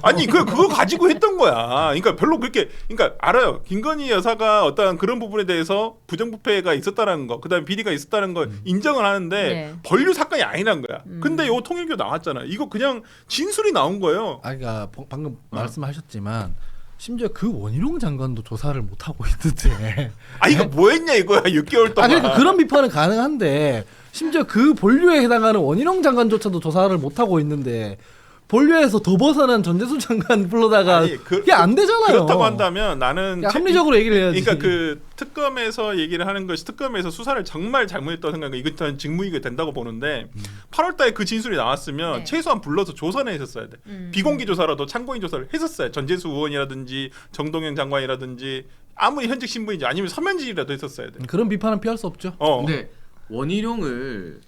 아니 그거 가지고 했던 거야. 그러니까 별로 그렇게 그러니까 알아요. 김건희 여사가 어떤 그런 부분에 대해서 부정부패가 있었다는 거, 그다음에 비리가 있었다는 걸 인정을 하는데 네. 법률 사건이 아니란 거야. 근데 요 통일교 나왔잖아요. 이거 그냥 진술이 나온 거예요. 그러니까 방금 말씀하셨지만 심지어 그 원희룡 장관도 조사를 못 하고 있는데. 이거 뭐했냐 이거야 6개월 동안. 그러니까 그런 비판은 가능한데 심지어 그 본류에 해당하는 원희룡 장관조차도 조사를 못 하고 있는데 본류에서 더 벗어난 전재수 장관 불러다가 그게 안 되잖아요. 그렇다고 한다면 나는 합리적으로 얘기를 해야지. 그러니까 그 특검에서 얘기를 하는 것이 특검에서 수사를 정말 잘못했다고 생각해. 이건 저는 직무유기가 된다고 보는데 8월달에 그 진술이 나왔으면 네. 최소한 불러서 조사는 했었어야 돼. 비공개 조사라도 참고인 조사를 했었어요. 전재수 의원이라든지 정동영 장관이라든지 아무리 현직 신분인지 아니면 서면지라도 했었어야 돼. 그런 비판은 피할 수 없죠. 근데 원희룡을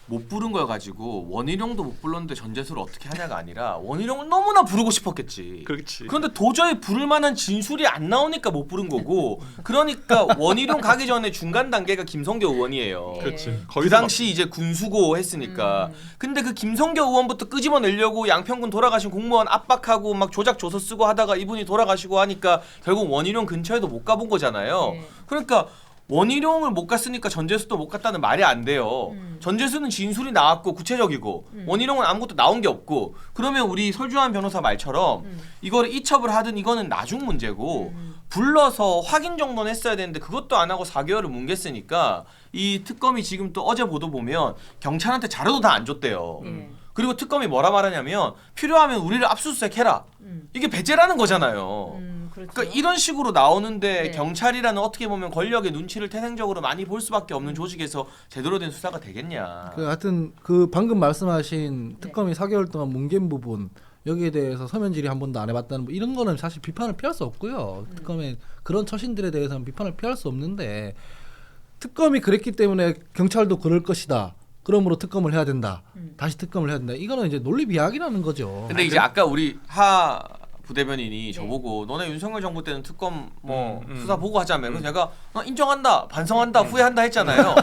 못 부른 걸 가지고 원희룡도 못 불렀는데 전재수를 어떻게 하냐가 아니라 원희룡을 너무나 부르고 싶었겠지. 그렇지. 그런데 도저히 부를 만한 진술이 안 나오니까 못 부른 거고. 그러니까 원희룡 가기 전에 중간 단계가 김성교 의원이에요. 그렇지. 그 당시 이제 군수고 했으니까. 근데 그 김성교 의원부터 끄집어내려고 양평군 돌아가신 공무원 압박하고 막 조작 조서 쓰고 하다가 이분이 돌아가시고 하니까 결국 원희룡 근처에도 못 가본 거잖아요. 네. 그러니까 원희룡을 못 갔으니까 전재수도 못 갔다는 말이 안 돼요. 전재수는 진술이 나왔고 구체적이고 원희룡은 아무것도 나온 게 없고. 그러면 우리 설주환 변호사 말처럼 이거를 이첩을 하든 이거는 나중 문제고 불러서 확인 정도는 했어야 되는데 그것도 안 하고 4개월을 뭉갰으니까 이 특검이 지금 또 어제 보도 보면 경찰한테 자료도 다 안 줬대요. 그리고 특검이 뭐라 말하냐면 필요하면 우리를 압수수색해라. 이게 배째라는 거잖아요. 그렇죠. 그러니까 이런 식으로 나오는데 네. 경찰이라는 어떻게 보면 권력의 눈치를 태생적으로 많이 볼 수밖에 없는 조직에서 제대로 된 수사가 되겠냐. 그 하여튼 그 방금 말씀하신 네. 특검이 4개월 동안 뭉갠 부분 여기에 대해서 서면 질의 한 번도 안 해봤다는 뭐 이런 거는 사실 비판을 피할 수 없고요. 특검의 그런 처신들에 대해서는 비판을 피할 수 없는데 특검이 그랬기 때문에 경찰도 그럴 것이다. 그러므로 특검을 해야 된다. 다시 특검을 해야 된다. 이거는 이제 논리 비약이라는 거죠. 근데 이제 아까 우리 하 부대변인이 저보고 너네 윤석열 정부 때는 특검 뭐 수사 보고 하자며. 그래서 제가 인정한다, 반성한다, 후회한다 했잖아요.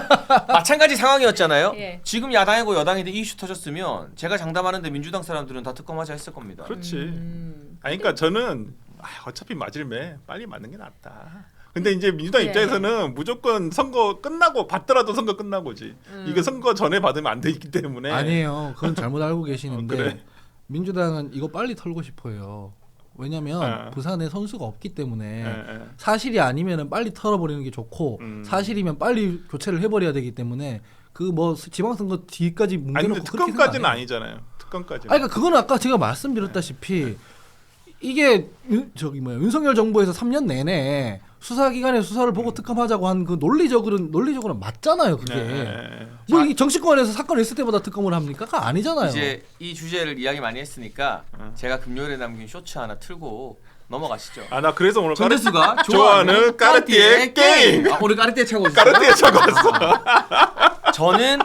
마찬가지 상황이었잖아요. 예. 지금 야당이고 여당인데 이슈 터졌으면 제가 장담하는데 민주당 사람들은 다 특검하자 했을 겁니다. 그렇지. 아니 그러니까 저는 어차피 맞을 매 빨리 맞는 게 낫다. 근데 이제 민주당 예. 입장에서는 무조건 선거 끝나고 받더라도 선거 끝나고지. 이게 선거 전에 받으면 안 되기 때문에. 아니에요. 그건 잘못 알고 계시는데 그래? 민주당은 이거 빨리 털고 싶어요. 왜냐면 부산에 선수가 없기 때문에 사실이 아니면은 빨리 털어버리는 게 좋고 사실이면 빨리 교체를 해버려야 되기 때문에 그 뭐 지방선거 뒤까지 아니 뭉개놓고 근데 그렇게 특검까지는 생각 안 해요. 아니잖아요. 특검까지는. 그러니까 그거는 아까 제가 말씀드렸다시피 이게 윤석열 정부에서 3년 내내 수사기관의 수사를 보고 특검하자고 한 그 논리적으로는 맞잖아요. 그게 뭐 이 정치권에서 사건 있을 때보다 특검을 합니까? 그거 아니잖아요. 이제 이 주제를 이야기 많이 했으니까 제가 금요일에 남긴 쇼츠 하나 틀고 넘어가시죠. 나 그래서 오늘 전대수가 좋아하는 까르띠에 게임. 오늘 까르띠에 차고 오셨어요? 까르띠에 차고 왔어. 저는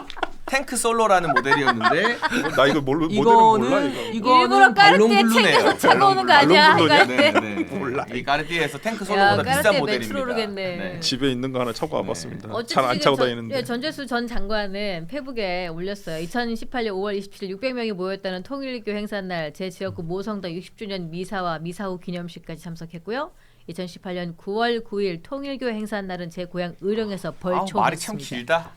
탱크 솔로라는 모델이었는데 나 이거 모델은 몰라 이거. 일부러 까르띠에 챙겨서 차고 오는 거 아니야? 발롱블루냐? 까르띠에. 몰라. 이 까르띠에에서 탱크 야, 솔로보다 비싼 까르띠에 모델입니다. 매출 오르겠네. 네. 집에 있는 거 하나 차고 와봤습니다. 잘 어쨌든 안 지금 차고 다니는데. 전재수 전 장관은 페북에 올렸어요. 2018년 5월 27일 600명이 모였다는 통일교 행사날 제 지역구 모성당 60주년 미사와 미사후 기념식까지 참석했고요. 2018년 9월 9일 통일교 행사날은 제 고향 의령에서 벌초했습니다. 말이 참 길다.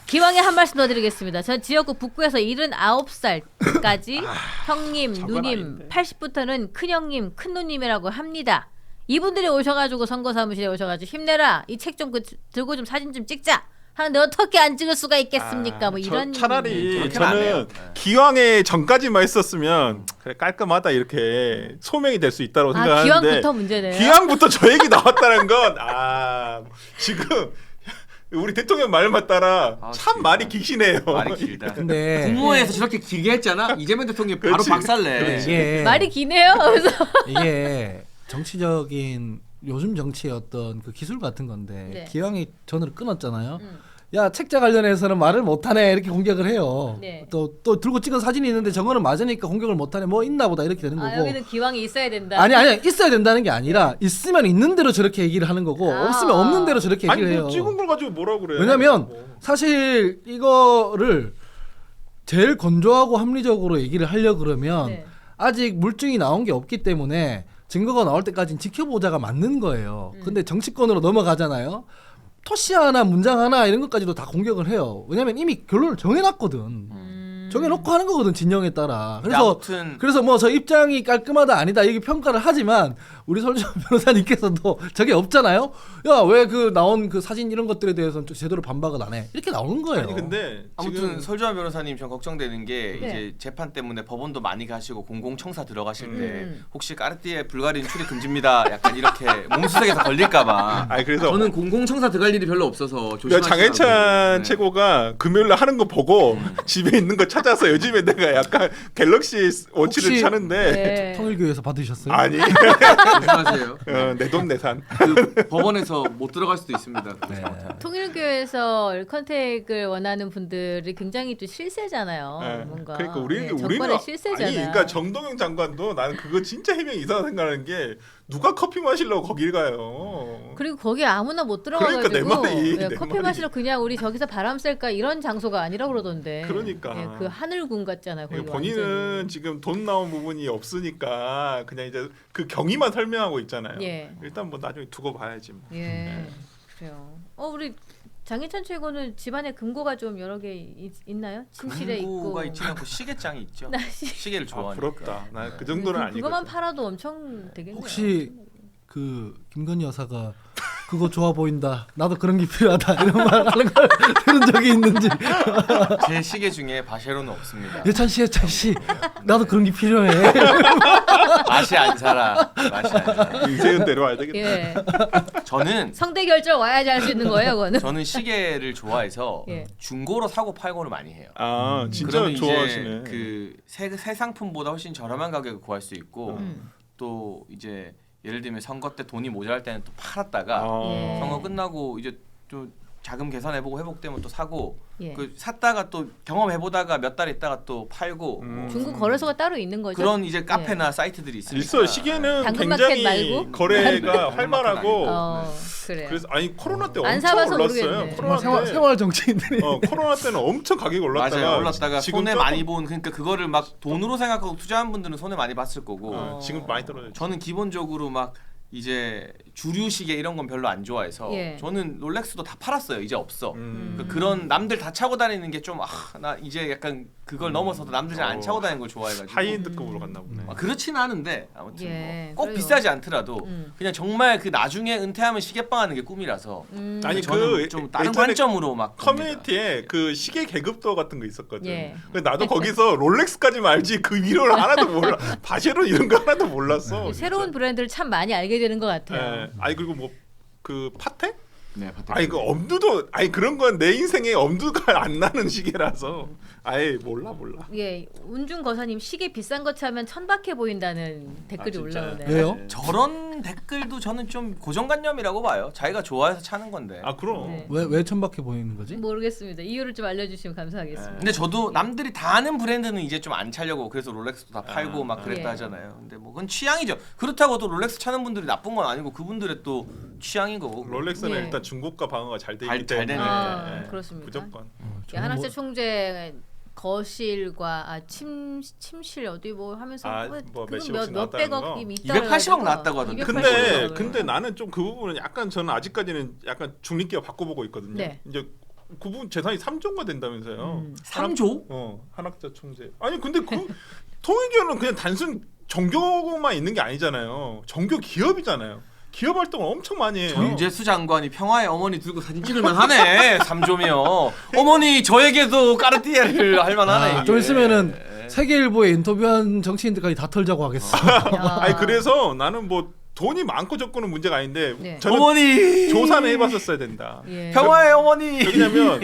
기왕에 한 말씀 더 드리겠습니다. 전 지역구 북구에서 79살까지 형님, 저건 누님, 아닌데. 80부터는 큰형님, 큰누님이라고 합니다. 이분들이 오셔가지고 선거사무실에 오셔가지고 힘내라. 이 책 좀 들고 좀 사진 좀 찍자. 하는데 어떻게 안 찍을 수가 있겠습니까? 뭐 이런 차라리 그렇게는 안 해요. 저는 기왕에 전까지만 했었으면 그래 깔끔하다 이렇게 소명이 될 수 있다고 생각하는데 기왕부터 문제네요. 기왕부터 저 얘기 나왔다는 건 지금 우리 대통령 말만 따라 참 길다. 말이 기시네요. 말이 길다. 근데 국무회에서 저렇게 길게 했잖아. 이재명 대통령이 바로 그렇지. 박살내. 이게 말이 기네요. 그래서 이게 정치적인 요즘 정치의 어떤 그 기술 같은 건데 네. 기왕이 전을 끊었잖아요. 야 책자 관련해서는 말을 못하네 이렇게 공격을 해요. 네. 또 들고 찍은 사진이 있는데 저거는 맞으니까 공격을 못하네 뭐 있나 보다 이렇게 되는 거고. 여기는 기왕이 있어야 된다. 아니 있어야 된다는 게 아니라 있으면 있는 대로 저렇게 얘기를 하는 거고 없으면 없는 대로 저렇게 얘기를 아니 해요. 뭐 찍은 걸 가지고 뭐라 그래? 왜냐면 뭐. 사실 이거를 제일 건조하고 합리적으로 얘기를 하려 그러면 네. 아직 물증이 나온 게 없기 때문에 증거가 나올 때까지는 지켜보자가 맞는 거예요. 근데 정치권으로 넘어가잖아요. 토시 하나 문장 하나 이런 것까지도 다 공격을 해요. 왜냐면 이미 결론을 정해놨거든. 정해놓고 하는 거거든 진영에 따라. 그래서 뭐 저 입장이 깔끔하다 아니다 이게 평가를 하지만 우리 설주환 변호사님께서도 저게 없잖아요. 야 왜 그 나온 그 사진 이런 것들에 대해서는 제대로 반박을 안 해. 이렇게 나오는 거예요. 아니 근데 아무튼 지금 설주환 변호사님 전 걱정되는 게 네. 이제 재판 때문에 법원도 많이 가시고 공공청사 들어가실 때 혹시 까르띠에 불가리는 출입 금지입니다. 약간 이렇게 몸수색에서 걸릴까봐. 아니 그래서 저는 공공청사 들어갈 일이 별로 없어서 야, 조심하시라고. 장해찬 네. 최고가 금요일날 하는 거 보고 집에 있는 거 찾아서 요즘에 내가 약간 갤럭시 워치를 혹시- 차는데 네. 통일교에서 받으셨어요? 아니 조심하세요. 내 돈 내산. 그 법원에서 못 들어갈 수도 있습니다. 네. 통일교에서 컨택을 원하는 분들이 굉장히 또 실세잖아요. 네. 뭔가 그러니까 우리는 정권의 실세잖아. 아니 그러니까 정동영 장관도 나는 그거 진짜 해명 이상하다 생각하는 게 누가 커피 마시려고 거길 가요. 그리고 거기 아무나 못 들어가가지고 그러니까 내 말이, 내 커피 말이. 마시러 그냥 우리 저기서 바람 쐴까 이런 장소가 아니라 그러던데. 그러니까. 그 하늘궁 같잖아요. 거기 본인은 완전히. 지금 돈 나온 부분이 없으니까 그냥 이제 그 경위만 설명하고 있잖아요. 예. 일단 뭐 나중에 두고 봐야지. 뭐. 예. 그래요. 우리 장희찬 최고는 집안에 금고가 좀 여러 개 있나요? 침실에 있고. 금고가 있지 않고 시계장이 있죠. 나 시계를 좋아하니까. 부럽다. 나 그 정도는 아니거든. 그거만 팔아도 엄청 되겠네요. 혹시 그 김건희 여사가 그거 좋아 보인다. 나도 그런 게 필요하다. 이런 말 하는 걸 들은 적이 있는지. 제 시계 중에 바쉐로는 없습니다. 예찬 씨, 나도 그런 게 필요해. 맛이 안 살아. 맛이 안 살아. 인생은 내려와야 되겠다. 예. 저는 성대 결절 와야지 할 수 있는 거예요, 그거는. 저는 시계를 좋아해서 예. 중고로 사고 팔고를 많이 해요. 아 진짜 그러면 좋아하시네. 이제 새 상품보다 훨씬 저렴한 가격에 구할 수 있고 또 이제 예를 들면 선거 때 돈이 모자랄 때는 또 팔았다가 예. 선거 끝나고 이제 또 자금 계산해보고 회복되면 또 사고 예. 그 샀다가 또 경험해보다가 몇 달 있다가 또 팔고 뭐 중국 거래소가 따로 있는 거죠? 그런 이제 카페나 사이트들이 있으니까 있어요. 시계는 당근마켓 굉장히 말고? 거래가 활발하고 그래요. 그래서 아니 코로나 때 안 엄청 사봐서 올랐어요. 모르겠네. 코로나 때 생활 정치인들이. 코로나 때는 엄청 가격이 올랐다가 맞아요. 올랐다가 지금 손해 조금- 많이 본 그러니까 그거를 막 돈으로 생각하고 투자한 분들은 손해 많이 봤을 거고 지금 많이 떨어졌죠. 저는 기본적으로 막 이제 주류 시계 이런 건 별로 안 좋아해서 예. 저는 롤렉스도 다 팔았어요. 이제 없어. 음. 그런 남들 다 차고 다니는 게 좀 나 이제 약간 그걸 넘어서도 남들 잘 안 차고 다니는 걸 좋아해가지고 하이엔드급으로 갔나 보네. 그렇지는 않은데 아무튼 예, 뭐 꼭 그래요. 비싸지 않더라도 그냥 정말 그 나중에 은퇴하면 시계빵 하는 게 꿈이라서 아니 저는 좀 다른 예전에 관점으로 막 봅니다. 커뮤니티에 그 시계 계급도 같은 거 있었거든. 예. 근데 나도 거기서 롤렉스까지만 알지 그 위로를 하나도 몰라. 바쉐로 이런 거 하나도 몰랐어. 새로운 브랜드를 참 많이 알게 되는 것 같아요. 예. 아니 그리고 뭐 그 파텍? 네, 아니 그 엄두도 아니 그런 건 내 인생에 엄두가 안 나는 시계라서 아예 몰라. 예, 운중 거사님 시계 비싼 거 차면 천박해 보인다는 댓글이 진짜요? 올라오네요. 왜요? 저런 댓글도 저는 좀 고정관념이라고 봐요. 자기가 좋아해서 차는 건데. 아 그럼. 네. 왜 천박해 보이는 거지? 모르겠습니다. 이유를 좀 알려주시면 감사하겠습니다. 근데 저도 남들이 다 아는 브랜드는 이제 좀 안 차려고 그래서 롤렉스도 다 팔고 막 그랬다 예. 하잖아요. 근데 뭐 그건 취향이죠. 그렇다고 또 롤렉스 차는 분들이 나쁜 건 아니고 그분들의 또 취향인 거고. 롤렉스는 예. 일단 중고가 방어가 잘 돼 잘 있기 때문에 되네. 아, 그렇습니까? 무조건. 예, 한학재 총재 거실과 침실 어디 뭐 하면서 뭐 그건 몇십억씩 몇 나왔다는 백억이 거? 있다고 280억 나왔다고 하던데. 근데 나는 좀 그 부분은 약간 저는 아직까지는 약간 중립기업 바꿔보고 있거든요. 네. 이제 그 부분 재산이 3조가 된다면서요. 3조? 한학자 총재. 아니 근데 그 통일교는 그냥 단순 정교만 있는 게 아니잖아요. 정교 기업이잖아요. 기업 활동을 엄청 많이 해요. 전재수 장관이 평화의 어머니 들고 사진 찍을만 하네. 3조면. 어머니 저에게도 까르띠에를 할 만하네. 이게. 좀 있으면은 세계일보에 인터뷰한 정치인들까지 다 털자고 하겠어. 아니 그래서 나는 뭐 돈이 많고 적고는 문제가 아닌데 네. 저는 어머니 조사는 해봤었어야 된다. 예. 평화의 어머니. 왜냐면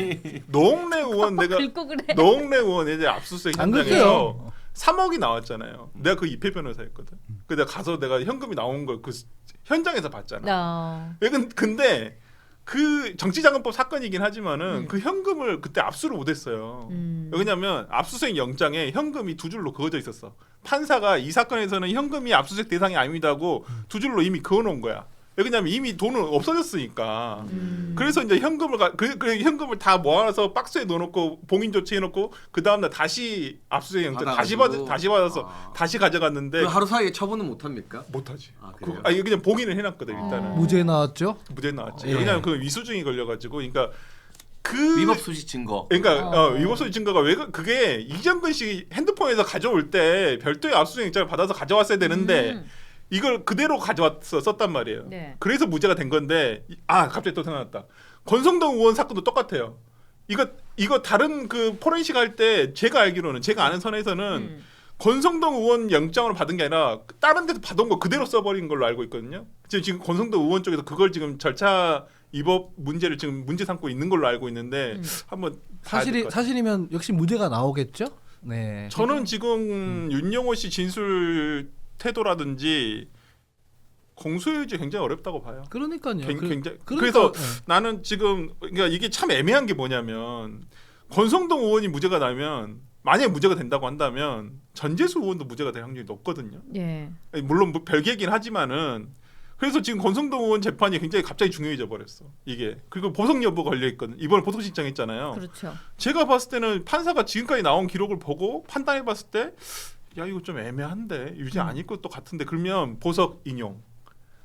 노웅래 의원 내가 긁고 그래. 노웅래 의원 이제 압수수색 안 현장에서 그래요. 3억이 나왔잖아요. 내가 그 입회 변호사였거든. 그 내가 가서 내가 현금이 나온 걸 그 현장에서 봤잖아. 근데 그 정치자금법 사건이긴 하지만은 그 현금을 그때 압수를 못했어요. 왜냐면 압수수색 영장에 현금이 두 줄로 그어져 있었어. 판사가 이 사건에서는 현금이 압수수색 대상이 아니다고 두 줄로 이미 그어놓은 거야. 왜냐면 이미 돈은 없어졌으니까. 그래서 이제 현금을 그 현금을 다 모아서 박스에 넣어놓고 봉인 조치해놓고 그 다음날 다시 압수수색 영장 다시 받아서 다시 가져갔는데 하루 사이에 처분은 못 합니까? 못하지. 그래요? 아니 그냥 봉인을 해놨거든 일단은. 무죄 나왔죠? 무죄 나왔지. 예. 왜냐면 그 위수증이 걸려가지고, 그러니까 그 위법 수시 증거. 그러니까 위법 수지 증거가 왜 그게 이정근 씨 핸드폰에서 가져올 때 별도의 압수수색 영장을 받아서 가져왔어야 되는데 이걸 그대로 가져왔어 썼단 말이에요. 네. 그래서 무죄가 된 건데 갑자기 또 생각났다. 권성동 의원 사건도 똑같아요. 이거 다른 그 포렌식 할 때 제가 알기로는 제가 아는 선에서는 권성동 의원 영장으로 받은 게 아니라 다른 데서 받은 거 그대로 써버린 걸로 알고 있거든요. 지금 권성동 의원 쪽에서 그걸 지금 절차 위법 문제를 지금 문제 삼고 있는 걸로 알고 있는데 한번 사실이면 역시 무죄가 나오겠죠? 네. 저는 지금 윤영호 씨 진술 태도라든지 공소유지 굉장히 어렵다고 봐요. 그러니까요. 굉장히 그러니까, 그래서 나는 지금 그러니까 이게 참 애매한 게 뭐냐면 권성동 의원이 무죄가 나면 만약에 무죄가 된다고 한다면 전재수 의원도 무죄가 될 확률이 높거든요. 예. 물론 뭐 별개이긴 하지만은 그래서 지금 권성동 의원 재판이 굉장히 갑자기 중요해져 버렸어. 이게 그리고 보석 여부가 걸려 있거든. 이번에 보석 신청했잖아요. 그렇죠. 제가 봤을 때는 판사가 지금까지 나온 기록을 보고 판단해 봤을 때 야 이거 좀 애매한데 유죄 아닐 것도 같은데 그러면 보석 인용.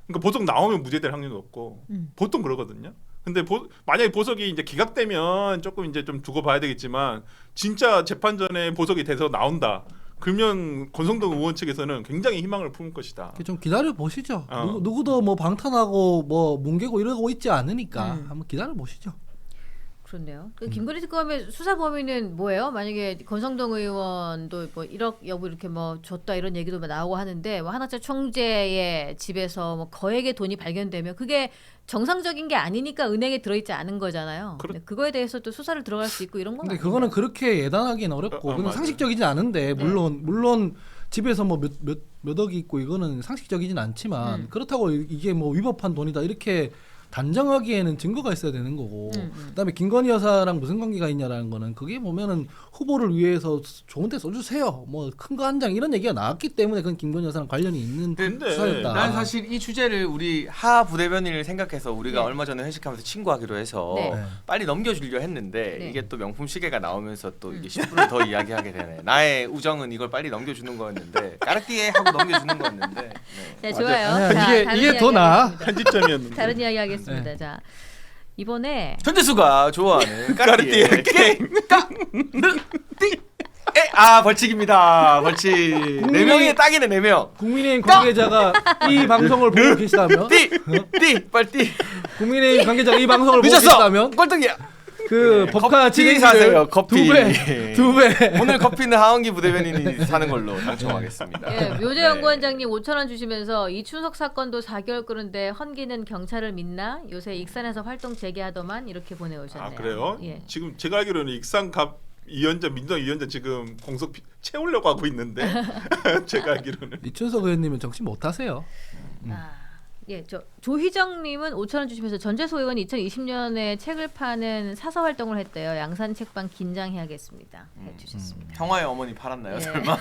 그러니까 보석 나오면 무죄될 확률이 높고 보통 그러거든요. 근데 만약에 보석이 이제 기각되면 조금 이제 좀 두고 봐야 되겠지만 진짜 재판 전에 보석이 돼서 나온다. 그러면 권성동 의원 측에서는 굉장히 희망을 품을 것이다. 좀 기다려 보시죠. 어. 누구도 뭐 방탄하고 뭐 뭉개고 이러고 있지 않으니까 한번 기다려 보시죠. 그렇네요. 그 김건희 특검의 수사 범위는 뭐예요? 만약에 권성동 의원도 뭐 1억 여부 이렇게 뭐 줬다 이런 얘기도 나오고 하는데 뭐 한학자 총재의 집에서 뭐 거액의 돈이 발견되면 그게 정상적인 게 아니니까 은행에 들어있지 않은 거잖아요. 근데 그거에 대해서 또 수사를 들어갈 수 있고 이런 건 근데 아닌가요? 그거는 그렇게 예단하기는 어렵고 그건 맞아요. 상식적이지 않은데 물론 집에서 뭐 몇 억이 있고 이거는 상식적이진 않지만 그렇다고 이게 뭐 위법한 돈이다 이렇게 단정하기에는 증거가 있어야 되는 거고 그다음에 김건희 여사랑 무슨 관계가 있냐라는 거는 그게 보면은 후보를 위해서 좋은 데 써주세요 뭐 큰 거 한 장 이런 얘기가 나왔기 때문에 그건 김건희 여사랑 관련이 있는 근데 수사였다. 난 사실 이 주제를 우리 하 부대변인을 생각해서 우리가 네. 얼마 전에 회식하면서 친구하기로 해서 네. 빨리 넘겨주려 했는데 네. 이게 또 명품 시계가 나오면서 또 이게 10분을 더 이야기하게 되네. 나의 우정은 이걸 빨리 넘겨주는 거였는데 까르띠에 하고 넘겨주는 거였는데. 네. 자, 좋아요. 아니야, 자, 다른 이게 이야기 더 나아. 하겠습니다. 편집점이었는데. 다른 이야기 하겠습니다. 자, 이번에 전재수가 좋아하는 까르띠에 까르띠에 게임 아 벌칙입니다. 벌칙. 네 명이 딱이네 4명. 국민의힘 관계자가 이 방송을 보고 계시다면 띠 빨리 띠. 국민의힘 관계자가 이 방송을 보고 늦었어. 계시다면 꼴등이야. 그 법카 커피 진행료를 사세요. 커피. 두 배. 오늘 커피는 하원기 부대변인이 사는 걸로 당첨하겠습니다. 예, 묘재 네. 연구원장님 5천 원 주시면서 이춘석 사건도 4개월 끄는데 헌기는 경찰을 믿나? 요새 익산에서 활동 재개하더만 이렇게 보내오셨네요. 아 그래요? 예. 지금 제가 알기로는 익산갑 위원장 민정 위원장 지금 공석 채우려고 하고 있는데 제가 알기로는 이춘석 의원님은 정치 못하세요. 예, 저 조희정님은 5천 원 주시면서 전재수 의원이 2020년에 책을 파는 사서 활동을 했대요. 양산 책방 긴장해야겠습니다. 해주셨습니다. 형화의 어머니 팔았나요? 예. 설마?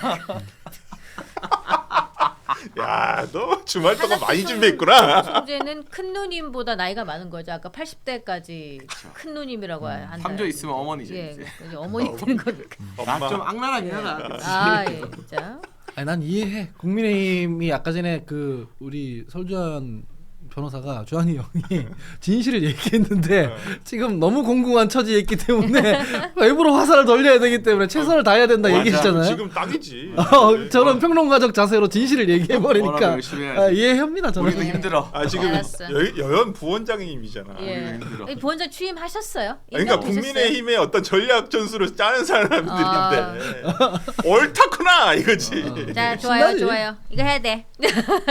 야 너 주말 동안 많이 준비했구나. 총재는 큰 누님보다 나이가 많은 거죠. 아까 80대까지 큰 누님이라고 한다. 3조 있으면 어머니죠. 예, 이제. 이제 어머니 되는 거니까. 엄마. 좀 악랄하긴 하다. 그치? 아, 예, 진짜. 아니 난 이해해. 국민의힘이 아까 전에 그 우리 설주한 변호사가 주한이 형이 진실을 얘기했는데 지금 너무 공공한 처지에 있기 때문에 외부로 화살을 돌려야 되기 때문에 최선을 다해야 된다 맞아. 얘기했잖아요. 지금 딱이지. 저런 평론가적 자세로 진실을 얘기해 뭐라도 버리니까 열심히 해야지. 이해합니다 저는. 우리도 힘들어. 아 지금 알았어. 여연 부원장님이잖아. 예. 힘들어. 이 부원장 취임하셨어요? 그러니까 인정되셨어요? 국민의힘의 어떤 전략 전술을 짜는 사람들인데 옳다구나 이거지. 자, 좋아요, 신나지? 좋아요. 이거 해야 돼.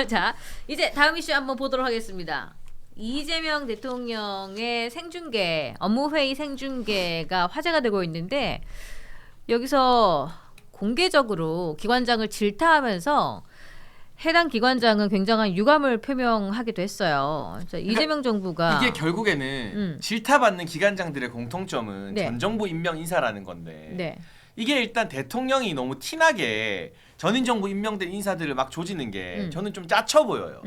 자, 이제 다음 이슈 한번 보도록 하겠습니다. 이재명 대통령의 생중계, 업무회의 생중계가 화제가 되고 있는데 여기서 공개적으로 기관장을 질타하면서 해당 기관장은 굉장한 유감을 표명하기도 했어요. 그래서 이재명 정부가 이게 결국에는 질타받는 기관장들의 공통점은 네. 전 정부 임명 인사라는 건데 네. 이게 일단 대통령이 너무 티나게 전인 정부 임명된 인사들을 막 조지는 게 저는 좀 짜쳐 보여요.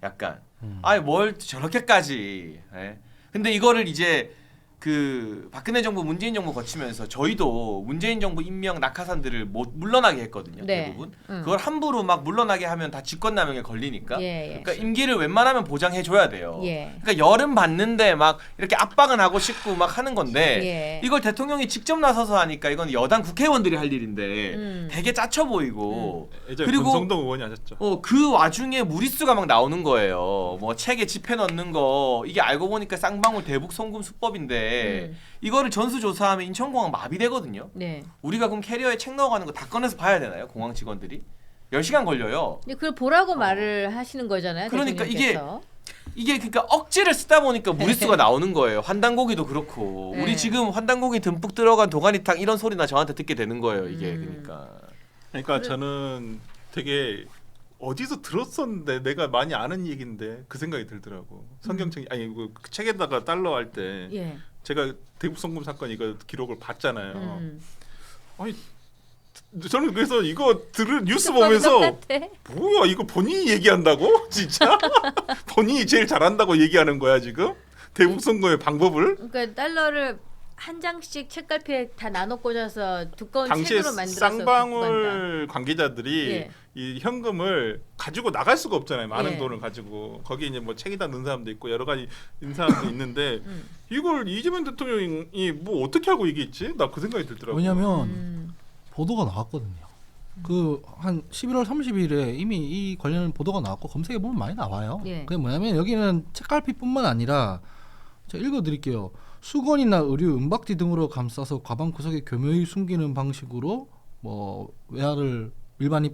약간 아니 뭘 저렇게까지. 예? 근데 이거를 이제 그 박근혜 정부 문재인 정부 거치면서 저희도 문재인 정부 임명 낙하산들을 못 물러나게 했거든요. 네. 대부분 그걸 함부로 막 물러나게 하면 다 직권남용에 걸리니까 예, 예. 그러니까 임기를 웬만하면 보장해 줘야 돼요. 예. 그러니까 열은 받는데 막 이렇게 압박은 하고 싶고 막 하는 건데 예. 이걸 대통령이 직접 나서서 하니까 이건 여당 국회의원들이 할 일인데 되게 짜쳐 보이고 예전에 그리고 권성동 의원이 하셨죠. 그 와중에 무리수가 막 나오는 거예요. 뭐 책에 집해 넣는 거 이게 알고 보니까 쌍방울 대북 송금 수법인데 이거를 전수조사하면 인천공항 마비되거든요. 네. 우리가 그럼 캐리어에 책 넣어가는 거 다 꺼내서 봐야 되나요? 공항 직원들이 10시간 걸려요. 근데 그걸 보라고 말을 하시는 거잖아요. 그러니까 대통령께서. 이게 그러니까 억지를 쓰다 보니까 무리수가 나오는 거예요. 환단고기도 그렇고 네. 우리 지금 환단고기 듬뿍 들어간 도가니탕 이런 소리나 저한테 듣게 되는 거예요. 이게 그러니까 저는 되게 어디서 들었었는데 내가 많이 아는 얘기인데 그 생각이 들더라고. 성경책 아니 그 책에다가 달러 할 때 예. 제가 대북 송금 사건 이거 기록을 봤잖아요. 음. 아니 저는 그래서 이거 들은 뉴스 똑같아. 보면서 뭐야 이거 본인이 얘기한다고? 진짜? 본인이 제일 잘한다고 얘기하는 거야 지금? 대북 송금의 방법을? 그러니까 달러를 한 장씩 책갈피에 다 나눠 꽂아서 두꺼운 당시에 책으로 만들어서 쌍방울 관계자들이 예. 이 현금을 가지고 나갈 수가 없잖아요. 많은 예. 돈을 가지고 거기 이제 뭐 책에다 넣은 사람도 있고 여러 가지 있는 사람도 있는데 이걸 이재명 대통령이 뭐 어떻게 하고 얘기했지? 나 그 생각이 들더라고요. 왜냐면 보도가 나왔거든요. 그 한 11월 30일에 이미 이 관련 보도가 나왔고 검색해 보면 많이 나와요. 예. 그게 뭐냐면 여기는 책갈피뿐만 아니라 제가 읽어드릴게요. 수건이나 의류, 은박지 등으로 감싸서 가방 구석에 교묘히 숨기는 방식으로 뭐 외화를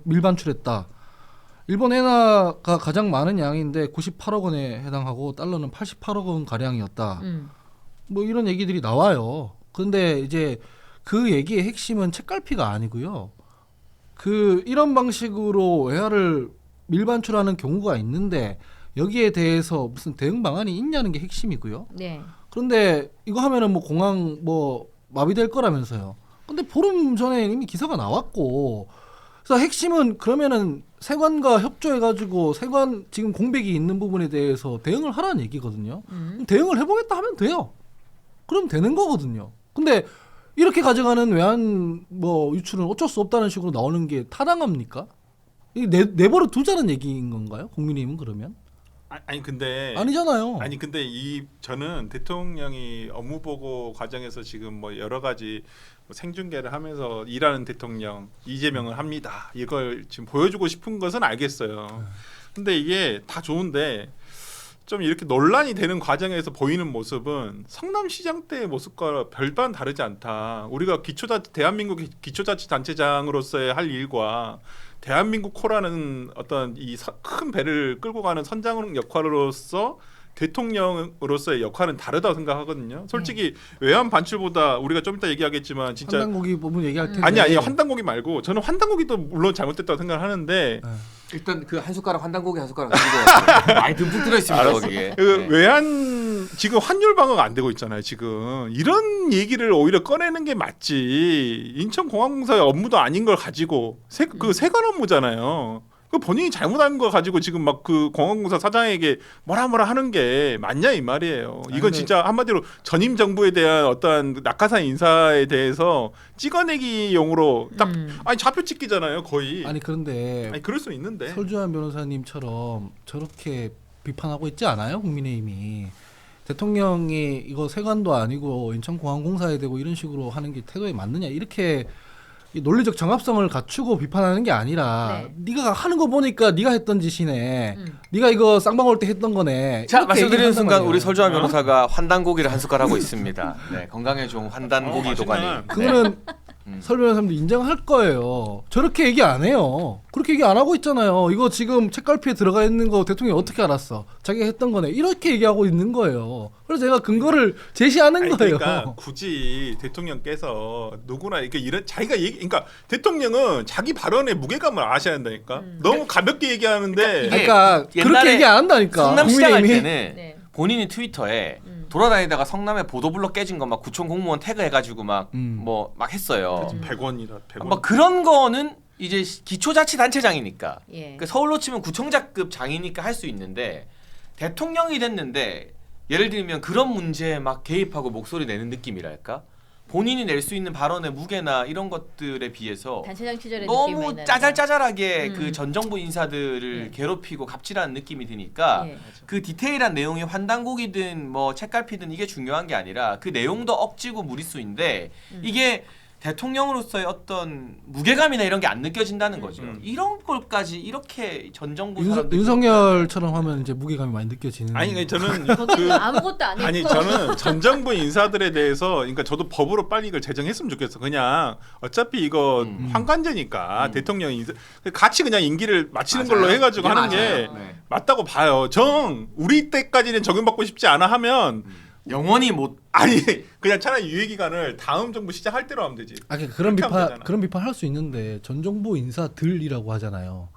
밀반출했다. 일본 엔화가 가장 많은 양인데 98억 원에 해당하고 달러는 88억 원 가량이었다. 뭐 이런 얘기들이 나와요. 그런데 이제 그 얘기의 핵심은 책갈피가 아니고요. 그 이런 방식으로 외화를 밀반출하는 경우가 있는데 여기에 대해서 무슨 대응 방안이 있냐는 게 핵심이고요. 네. 그런데 이거 하면은 뭐 공항 뭐 마비될 거라면서요. 근데 보름 전에 이미 기사가 나왔고, 그래서 핵심은 그러면은 세관과 협조해가지고 세관 지금 공백이 있는 부분에 대해서 대응을 하라는 얘기거든요. 그럼 대응을 해보겠다 하면 돼요. 그럼 되는 거거든요. 근데 이렇게 가져가는 외환 뭐 유출은 어쩔 수 없다는 식으로 나오는 게 타당합니까? 이게 내버려 두자는 얘기인 건가요? 국민의힘은 그러면? 아니 근데 아니잖아요. 아니 근데 저는 대통령이 업무 보고 과정에서 지금 뭐 여러 가지 뭐 생중계를 하면서 일하는 대통령 이재명을 합니다. 이걸 지금 보여주고 싶은 것은 알겠어요. 근데 이게 다 좋은데 좀 이렇게 논란이 되는 과정에서 보이는 모습은 성남시장 때의 모습과 별반 다르지 않다. 우리가 대한민국 기초자치단체장으로서의 할 일과 대한민국 코라는 어떤 이 큰 배를 끌고 가는 선장 역할로서 대통령으로서의 역할은 다르다고 생각하거든요. 솔직히 외환 반출보다 우리가 좀 이따 얘기하겠지만 진짜 한단고기 부분 얘기할 텐데. 아니 환단고기 말고 저는 환단고기도 물론 잘못됐다고 생각을 하는데 일단 그 한 숟가락 환단고기 한 숟가락 들고 많이 듬뿍 들어 있습니다 거기에. 그 네. 외환 지금 환율 방어가 안 되고 있잖아요. 지금 이런 얘기를 오히려 꺼내는 게 맞지. 인천공항공사의 업무도 아닌 걸 가지고 그 세관 업무잖아요. 그 본인이 잘못한 거 가지고 지금 막 그 공항공사 사장에게 뭐라 하는 게 맞냐 이 말이에요. 이건 근데 진짜 한마디로 전임 정부에 대한 어떠한 낙하산 인사에 대해서 찍어내기용으로 딱 아니 좌표 찍기잖아요 거의. 아니 그런데 아니 그럴 수 있는데. 설주환 변호사님처럼 저렇게 비판하고 있지 않아요? 국민의힘이. 대통령이 이거 세관도 아니고 인천공항공사에 대고 이런 식으로 하는 게 태도에 맞느냐 이렇게 이 논리적 정합성을 갖추고 비판하는 게 아니라 네가 하는 거 보니까 네가 했던 짓이네. 네가 이거 쌍방울 때 했던 거네. 자 이렇게 말씀드리는 얘기한단 순간 말이에요. 우리 설주환 변호사가 환단고기를 한 숟갈 하고 있습니다. 네, 건강에 좋은 환단고기 맛있네. 도가니. 그거는 설 변호사님도 인정할 거예요. 저렇게 얘기 안 해요. 그렇게 얘기 안 하고 있잖아요. 이거 지금 책갈피에 들어가 있는 거 대통령이 어떻게 알았어? 자기가 했던 거네. 이렇게 얘기하고 있는 거예요. 그래서 제가 근거를 제시하는 아니, 거예요. 그러니까 굳이 대통령께서 누구나 이렇게 이런 자기가 그러니까 대통령은 자기 발언의 무게감을 아셔야 한다니까. 너무 가볍게 얘기하는데 이게 그러니까 그렇게 옛날에 얘기 안 한다니까. 성남시장 할 국민의힘이. 때는 네. 본인이 트위터에 돌아다니다가 성남에 보도블럭 깨진 거 막 구청 공무원 태그해가지고 막 뭐 막 했어요. 100원이라 100원. 막 그런 거는 이제 기초자치단체장이니까 예. 그 서울로 치면 구청장급 장이니까 할 수 있는데 대통령이 됐는데 예를 들면 그런 문제에 막 개입하고 목소리 내는 느낌이랄까? 본인이 낼 수 있는 발언의 무게나 이런 것들에 비해서 단체장 시절의 느낌이 많이 너무 나네요. 짜잘짜잘하게 그 음. 전 정부 인사들을 괴롭히고 갑질하는 느낌이 드니까 예. 그 디테일한 내용이 환단고기든 뭐 책갈피든 이게 중요한 게 아니라 그 내용도 억지고 무리수인데 이게 대통령으로서의 어떤 무게감이나 이런 게 안 느껴진다는 거죠. 이런 걸까지 이렇게 전 정부 사람들이 윤석열처럼 하면 이제 무게감이 많이 느껴지는. 아니 그러니까 저는 거기는 아무것도 안 했고. 아니 저는 전 정부 인사들에 대해서 그러니까 저도 법으로 빨리 이걸 제정했으면 좋겠어. 그냥 어차피 이거 환관제니까 대통령이 같이 그냥 임기를 마치는 맞아요. 걸로 해가지고 이게 하는 맞아요. 게 네. 맞다고 봐요. 우리 때까지는 적용받고 싶지 않아 하면 영원히 못 아니 그냥 차라리 유예 기간을 다음 정부 시작할 때로 하면 되지. 아 그런 그렇게 하면 비판 되잖아. 그런 비판 할 수 있는데 전 정부 인사들이라고 하잖아요.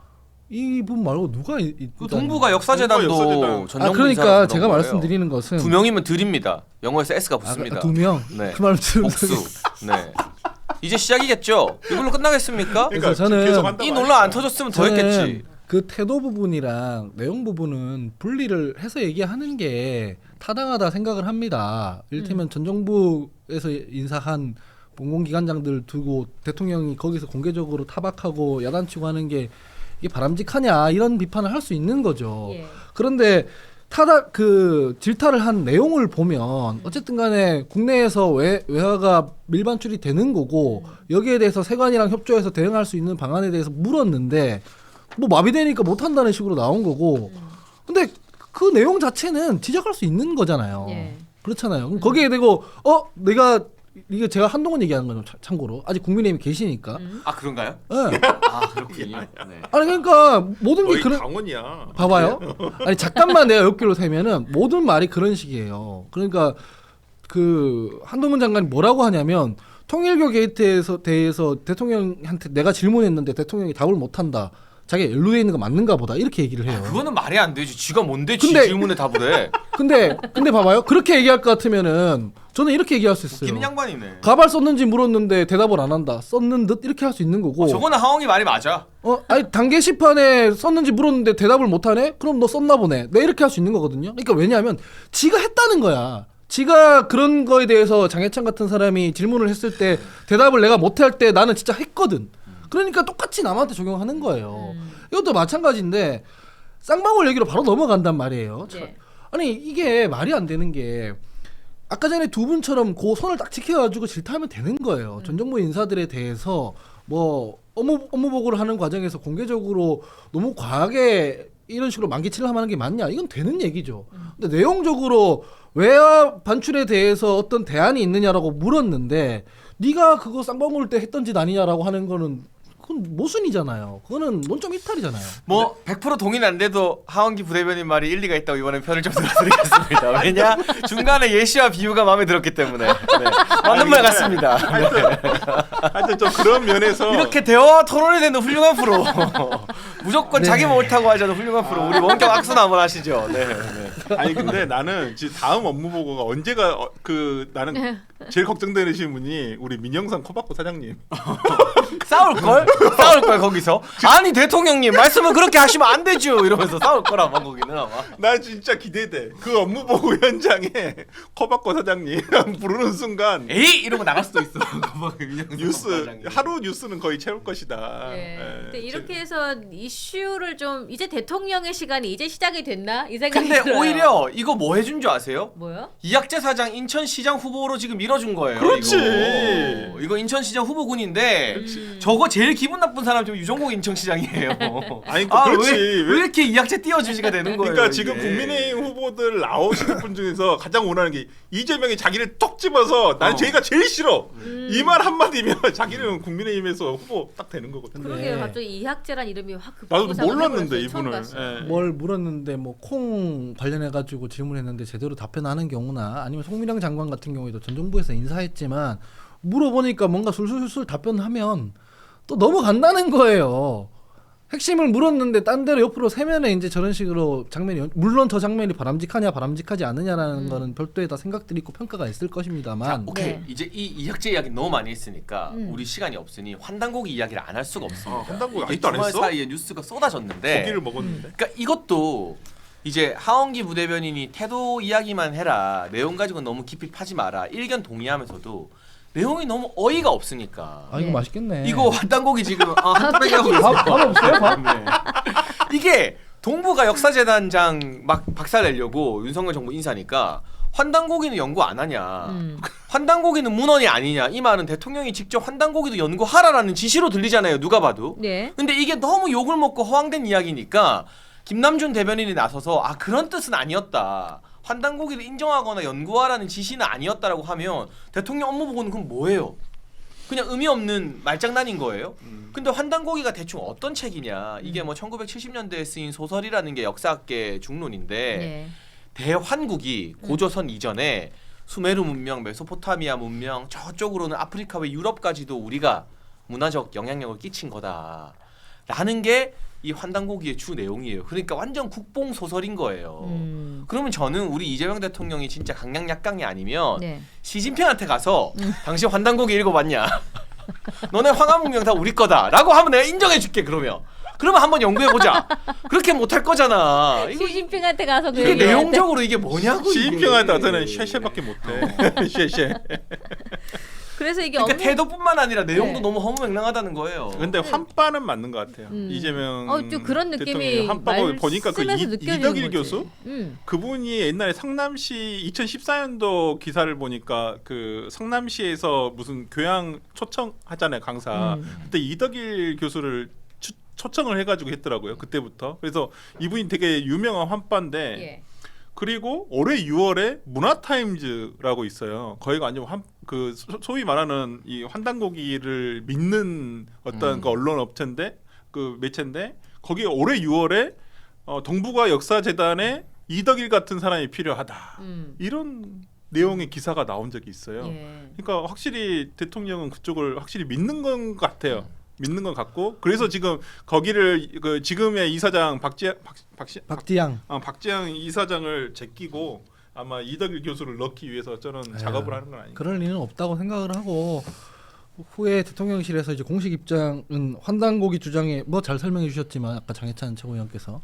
이분 말고 누가 그 동부가 역사재단도 동부가 역사재단. 전 아 정부 그러니까 인사라고 제가 그런 거예요. 말씀드리는 것은 두 명이면 드립니다. 영어에서 S가 붙습니다. 두 명. 네. 그 말을 들으면 복수. 네. 이제 시작이겠죠. 이걸로 끝나겠습니까? 그래서 저는 계속 한다고 이 하니까. 논란 안 터졌으면 더 했겠지. 저는 그 태도 부분이랑 내용 부분은 분리를 해서 얘기하는 게 타당하다 생각을 합니다. 이를테면 전 정부에서 인사한 공공기관장들 두고 대통령이 거기서 공개적으로 타박하고 야단치고 하는 게 이게 바람직하냐 이런 비판을 할 수 있는 거죠. 예. 그런데 질타를 한 내용을 보면 어쨌든 간에 국내에서 외화가 밀반출이 되는 거고 여기에 대해서 세관이랑 협조해서 대응할 수 있는 방안에 대해서 물었는데 뭐 마비되니까 못 한다는 식으로 나온 거고 근데 그 내용 자체는 지적할 수 있는 거잖아요. 예. 그렇잖아요. 그럼 거기에 대고 내가 이게 제가 한동훈 얘기하는 거죠. 참고로 아직 국민의힘이 계시니까. 아 그런가요? 네. 아 그렇군요. 네. 아니 그러니까 모든 게 거의 그런 강원이야. 봐봐요. 아니 잠깐만 내가 옆길로 세면은 모든 말이 그런 식이에요. 그러니까 그 한동훈 장관이 뭐라고 하냐면 통일교 게이트에서 대해서 대통령한테 내가 질문했는데 대통령이 답을 못한다. 자기가 연루돼 있는 거 맞는가 보다 이렇게 얘기를 해요. 그거는 말이 안 되지. 쥐가 뭔데 쥐 근데- 질문에 답을 해. 근데 봐봐요. 그렇게 얘기할 것 같으면은 저는 이렇게 얘기할 수 있어요. 웃기는 양반이네. 가발 썼는지 물었는데 대답을 안 한다. 썼는 듯 이렇게 할 수 있는 거고. 저거는 하엉이 말이 맞아. 아니 단계 시판에 썼는지 물었는데 대답을 못 하네? 그럼 너 썼나 보네. 네 이렇게 할 수 있는 거거든요. 그러니까 왜냐하면 지가 했다는 거야. 지가 그런 거에 대해서 장해찬 같은 사람이 질문을 했을 때 대답을 내가 못할 때 나는 진짜 했거든. 그러니까 똑같이 남한테 적용하는 거예요. 이것도 마찬가지인데 쌍방울 얘기로 바로 넘어간단 말이에요. 네. 아니 이게 말이 안 되는 게 아까 전에 두 분처럼 그 선을 딱 지켜가지고 질타하면 되는 거예요. 전 정부 인사들에 대해서 뭐 업무 보고를 하는 과정에서 공개적으로 너무 과하게 이런 식으로 만기치를 하는 게 맞냐? 이건 되는 얘기죠. 근데 내용적으로 외화 반출에 대해서 어떤 대안이 있느냐라고 물었는데 네가 그거 쌍방울 때 했던 짓 아니냐라고 하는 거는 그건 모순이잖아요. 그거는 논점 이탈이잖아요. 뭐 100% 동의는 안 돼도 하원기 부대변인 말이 일리가 있다고 이번에 편을 좀 들어드리겠습니다. 왜냐 중간에 예시와 비유가 마음에 들었기 때문에 네. 맞는 말 같습니다. 하여튼 좀 그런 면에서 이렇게 대화 토론이 되는 훌륭한 프로. 무조건 네. 자기만 옳다고 하자는 훌륭한 프로. 우리 원격 악수나 한번 하시죠. 네. 네. 아니 근데 나는 지금 다음 업무 보고가 언제가 나는 제일 걱정되는 분이 우리 민영상 코바코 사장님. 싸울 걸 거기서. 아니 대통령님 말씀을 그렇게 하시면 안 되죠. 이러면서 싸울 거라 막 거기는 아마. 나 진짜 기대돼. 그 업무 보고 현장에 코바코 사장님 부르는 순간 에이 이러고 나갈 수도 있어. 하루 뉴스는 거의 채울 것이다. 예. 예. 근데 이렇게 해서 이슈를 좀 이제 대통령의 시간이 이제 시작이 됐나 이 생각이 근데 들어요. 오히려 이거 뭐 해준 줄 아세요? 뭐요? 이학재 사장 인천시장 후보로 지금 밀어준 거예요. 그렇지. 이거 인천시장 후보군인데 저거 제일 기분 나쁜 사람 지금 유정복 인천시장이에요. 아니 그렇지. 왜 이렇게 이학재 띄워주시가 되는 거예요? 그러니까 이게. 지금 국민의힘 후보들 나오시는 분 중에서 가장 원하는 게 이재명이 자기를 톡 집어서 난 제가 제일 싫어. 이 말 한마디면 자기는 국민의힘에서 후보 딱 되는 거거든요. 그러게요. 갑자기 이학재란 이름이 확 나도 급부상을 몰랐는데 해버렸어요. 처음 이분을. 봤어요. 예. 뭘 물었는데 뭐 콩 관련해 가지고 질문했는데 제대로 답변하는 경우나 아니면 송미령 장관 같은 경우에도 전 정부에서 인사했지만 물어보니까 뭔가 술술술 답변하면 또 넘어간다는 거예요. 핵심을 물었는데 딴 데로 옆으로 세면에 이제 저런 식으로 장면이 물론 저 장면이 바람직하냐 바람직하지 않느냐라는 거는 별도의 다 생각들이 있고 평가가 있을 자, 것입니다만 오케이. 네. 이제 이 이학재 이야기 너무 많이 했으니까 우리 시간이 없으니 환단고기 이야기를 안 할 수가 없습니다. 환단고기 이게 아직도 안 주말 했어? 사이에 뉴스가 쏟아졌는데 고기를 먹었는데. 그러니까 이것도 이제 하원기 부대변인이 태도 이야기만 해라. 내용 가지고 너무 깊이 파지 마라. 일견 동의하면서도 내용이 너무 어이가 없으니까. 아 이거 네. 맛있겠네. 이거 환단고기 지금 한뚝배기 하고 있어요. 밥 없어요? 밥? 네. 이게 동부가 역사재단장 막 박살내려고 윤석열 정부 인사니까 환단고기는 연구 안 하냐. 환단고기는 문헌이 아니냐. 이 말은 대통령이 직접 환단고기도 연구하라라는 지시로 들리잖아요. 누가 봐도. 네. 근데 이게 너무 욕을 먹고 허황된 이야기니까 김남준 대변인이 나서서 아 그런 뜻은 아니었다. 환단고기를 인정하거나 연구하라는 지시는 아니었다라고 하면 대통령 업무 보고는 그럼 뭐예요? 그냥 의미 없는 말장난인 거예요. 근데 환단고기가 대충 어떤 책이냐. 이게 뭐 1970년대에 쓰인 소설이라는 게 역사학계 중론인데 네. 대환국이 고조선 이전에 수메르 문명, 메소포타미아 문명 저쪽으로는 아프리카 외 유럽까지도 우리가 문화적 영향력을 끼친 거다. 라는 게 이 환단고기의 주 내용이에요. 그러니까 완전 국뽕 소설인 거예요. 그러면 저는 우리 이재명 대통령이 진짜 강약약강이 아니면 네. 시진핑한테 가서 당신 환단고기 읽어봤냐? 너네 황하문명 다 우리 거다라고 하면 내가 인정해줄게. 그러면 한번 연구해보자. 그렇게 못할 거잖아. 이거 시진핑한테 가서 그 이게 얘기해야 돼. 내용적으로 이게 뭐냐고. 시진핑한테 저는 쉐쉐밖에 못해. 쉐쉐. 그래서 이게 그러니까 업무 태도뿐만 아니라 내용도 네. 너무 허무맹랑하다는 거예요. 근데 환빠는 맞는 것 같아요. 이재명 좀 그런 느낌이 대통령이 환빠고 보니까 그 말씀에서 느껴지는 이덕일 거지. 교수 그분이 옛날에 성남시 2014년도 기사를 보니까 그 성남시에서 무슨 교양 초청하잖아요 강사. 그때 이덕일 교수를 초청을 해가지고 했더라고요 그때부터. 그래서 이분이 되게 유명한 환빠인데 예. 그리고 올해 6월에 문화타임즈라고 있어요. 거기가 아니고 그 소위 말하는 이 환단고기를 믿는 어떤 그 언론 업체인데 그 매체인데 거기 올해 6월에 동북아 역사재단에 이덕일 같은 사람이 필요하다. 이런 내용의 기사가 나온 적이 있어요. 예. 그러니까 확실히 대통령은 그쪽을 확실히 믿는 건 같아요. 믿는 건 같고 그래서 지금 거기를 그 지금의 이사장 박지양 이사장을 제끼고 아마 이덕일 교수를 넣기 위해서 저는 작업을 하는 건 아닌가. 그럴 리는 없다고 생각을 하고 후에 대통령실에서 이제 공식 입장은 환단고기 주장에 뭐 잘 설명해 주셨지만 아까 장해찬 최고위원께서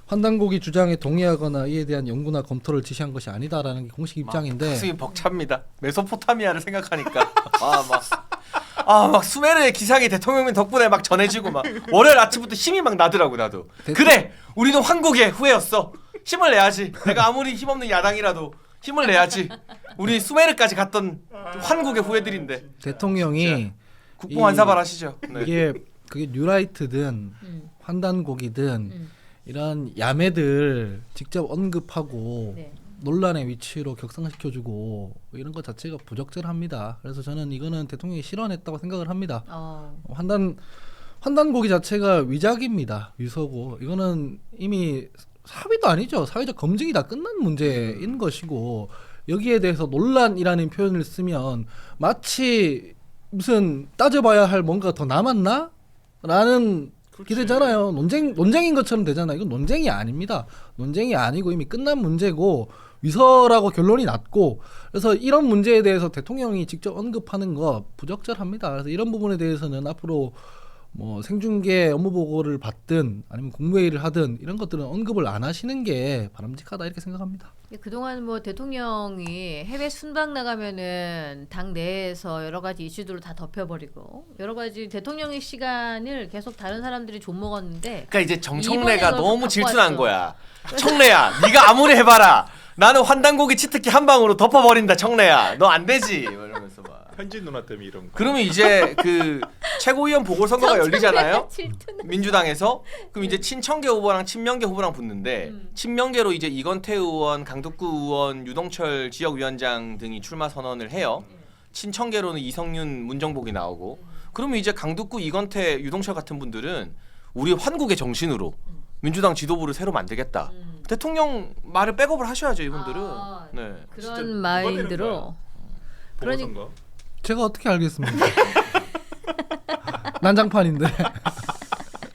환단고기 주장에 동의하거나 이에 대한 연구나 검토를 지시한 것이 아니다라는 게 공식 입장인데 가슴이 벅찹니다. 메소포타미아를 생각하니까 막 수메르의 기상이 대통령 덕분에 막 전해지고 막 월요일 아침부터 힘이 막 나더라고 나도. 그래 우리는 환국의 후예였어. 힘을 내야지. 내가 아무리 힘없는 야당이라도 힘을 내야지. 우리 수메르까지 갔던 환국의 후예들인데. 대통령이 국뽕 한사발하시죠. 네. 이게 그게 뉴라이트든 환단고기든 이런 야매들 직접 언급하고 네. 논란의 위치로 격상시켜주고 이런 것 자체가 부적절합니다. 그래서 저는 이거는 대통령이 실언했다고 생각을 합니다. 환단고기 자체가 위작입니다. 위서고 이거는 이미 합의도 아니죠. 사회적 검증이 다 끝난 문제인 것이고 여기에 대해서 논란이라는 표현을 쓰면 마치 무슨 따져봐야 할 뭔가 더 남았나? 라는 기대잖아요. 논쟁인 것처럼 되잖아요. 이건 논쟁이 아닙니다. 논쟁이 아니고 이미 끝난 문제고 위서라고 결론이 났고 그래서 이런 문제에 대해서 대통령이 직접 언급하는 거 부적절합니다. 그래서 이런 부분에 대해서는 앞으로 뭐 생중계 업무 보고를 받든 아니면 국무회의를 하든 이런 것들은 언급을 안 하시는 게 바람직하다 이렇게 생각합니다. 그동안 뭐 대통령이 해외 순방 나가면은 당 내에서 여러 가지 이슈들을 다 덮여버리고 여러 가지 대통령의 시간을 계속 다른 사람들이 좀 먹었는데 그러니까 이제 정청래가 이번에 너무 갖고 질투난 왔어. 거야. 청래야, 네가 아무리 해봐라. 나는 환단고기 치트키 한 방으로 덮어버린다. 청래야, 너 안 되지. 이러면서 막. 현진 누나 때문에 이런 거. 그러면 이제 그 최고위원 보궐선거가 열리잖아요. 질투나. 민주당에서 그럼 이제 친청계 후보랑 친명계 후보랑 붙는데 친명계로 이제 이건태 의원, 강덕구 의원, 유동철 지역위원장 등이 출마 선언을 해요. 친청계로는 이성윤, 문정복이 나오고 그러면 이제 강덕구, 이건태, 유동철 같은 분들은 우리 환국의 정신으로 민주당 지도부를 새로 만들겠다. 대통령 말을 백업을 하셔야죠 이분들은. 네. 진짜 그런 누가 되는 마인드로. 거야? 보궐선거. 제가 어떻게 알겠습니까? 난장판인데.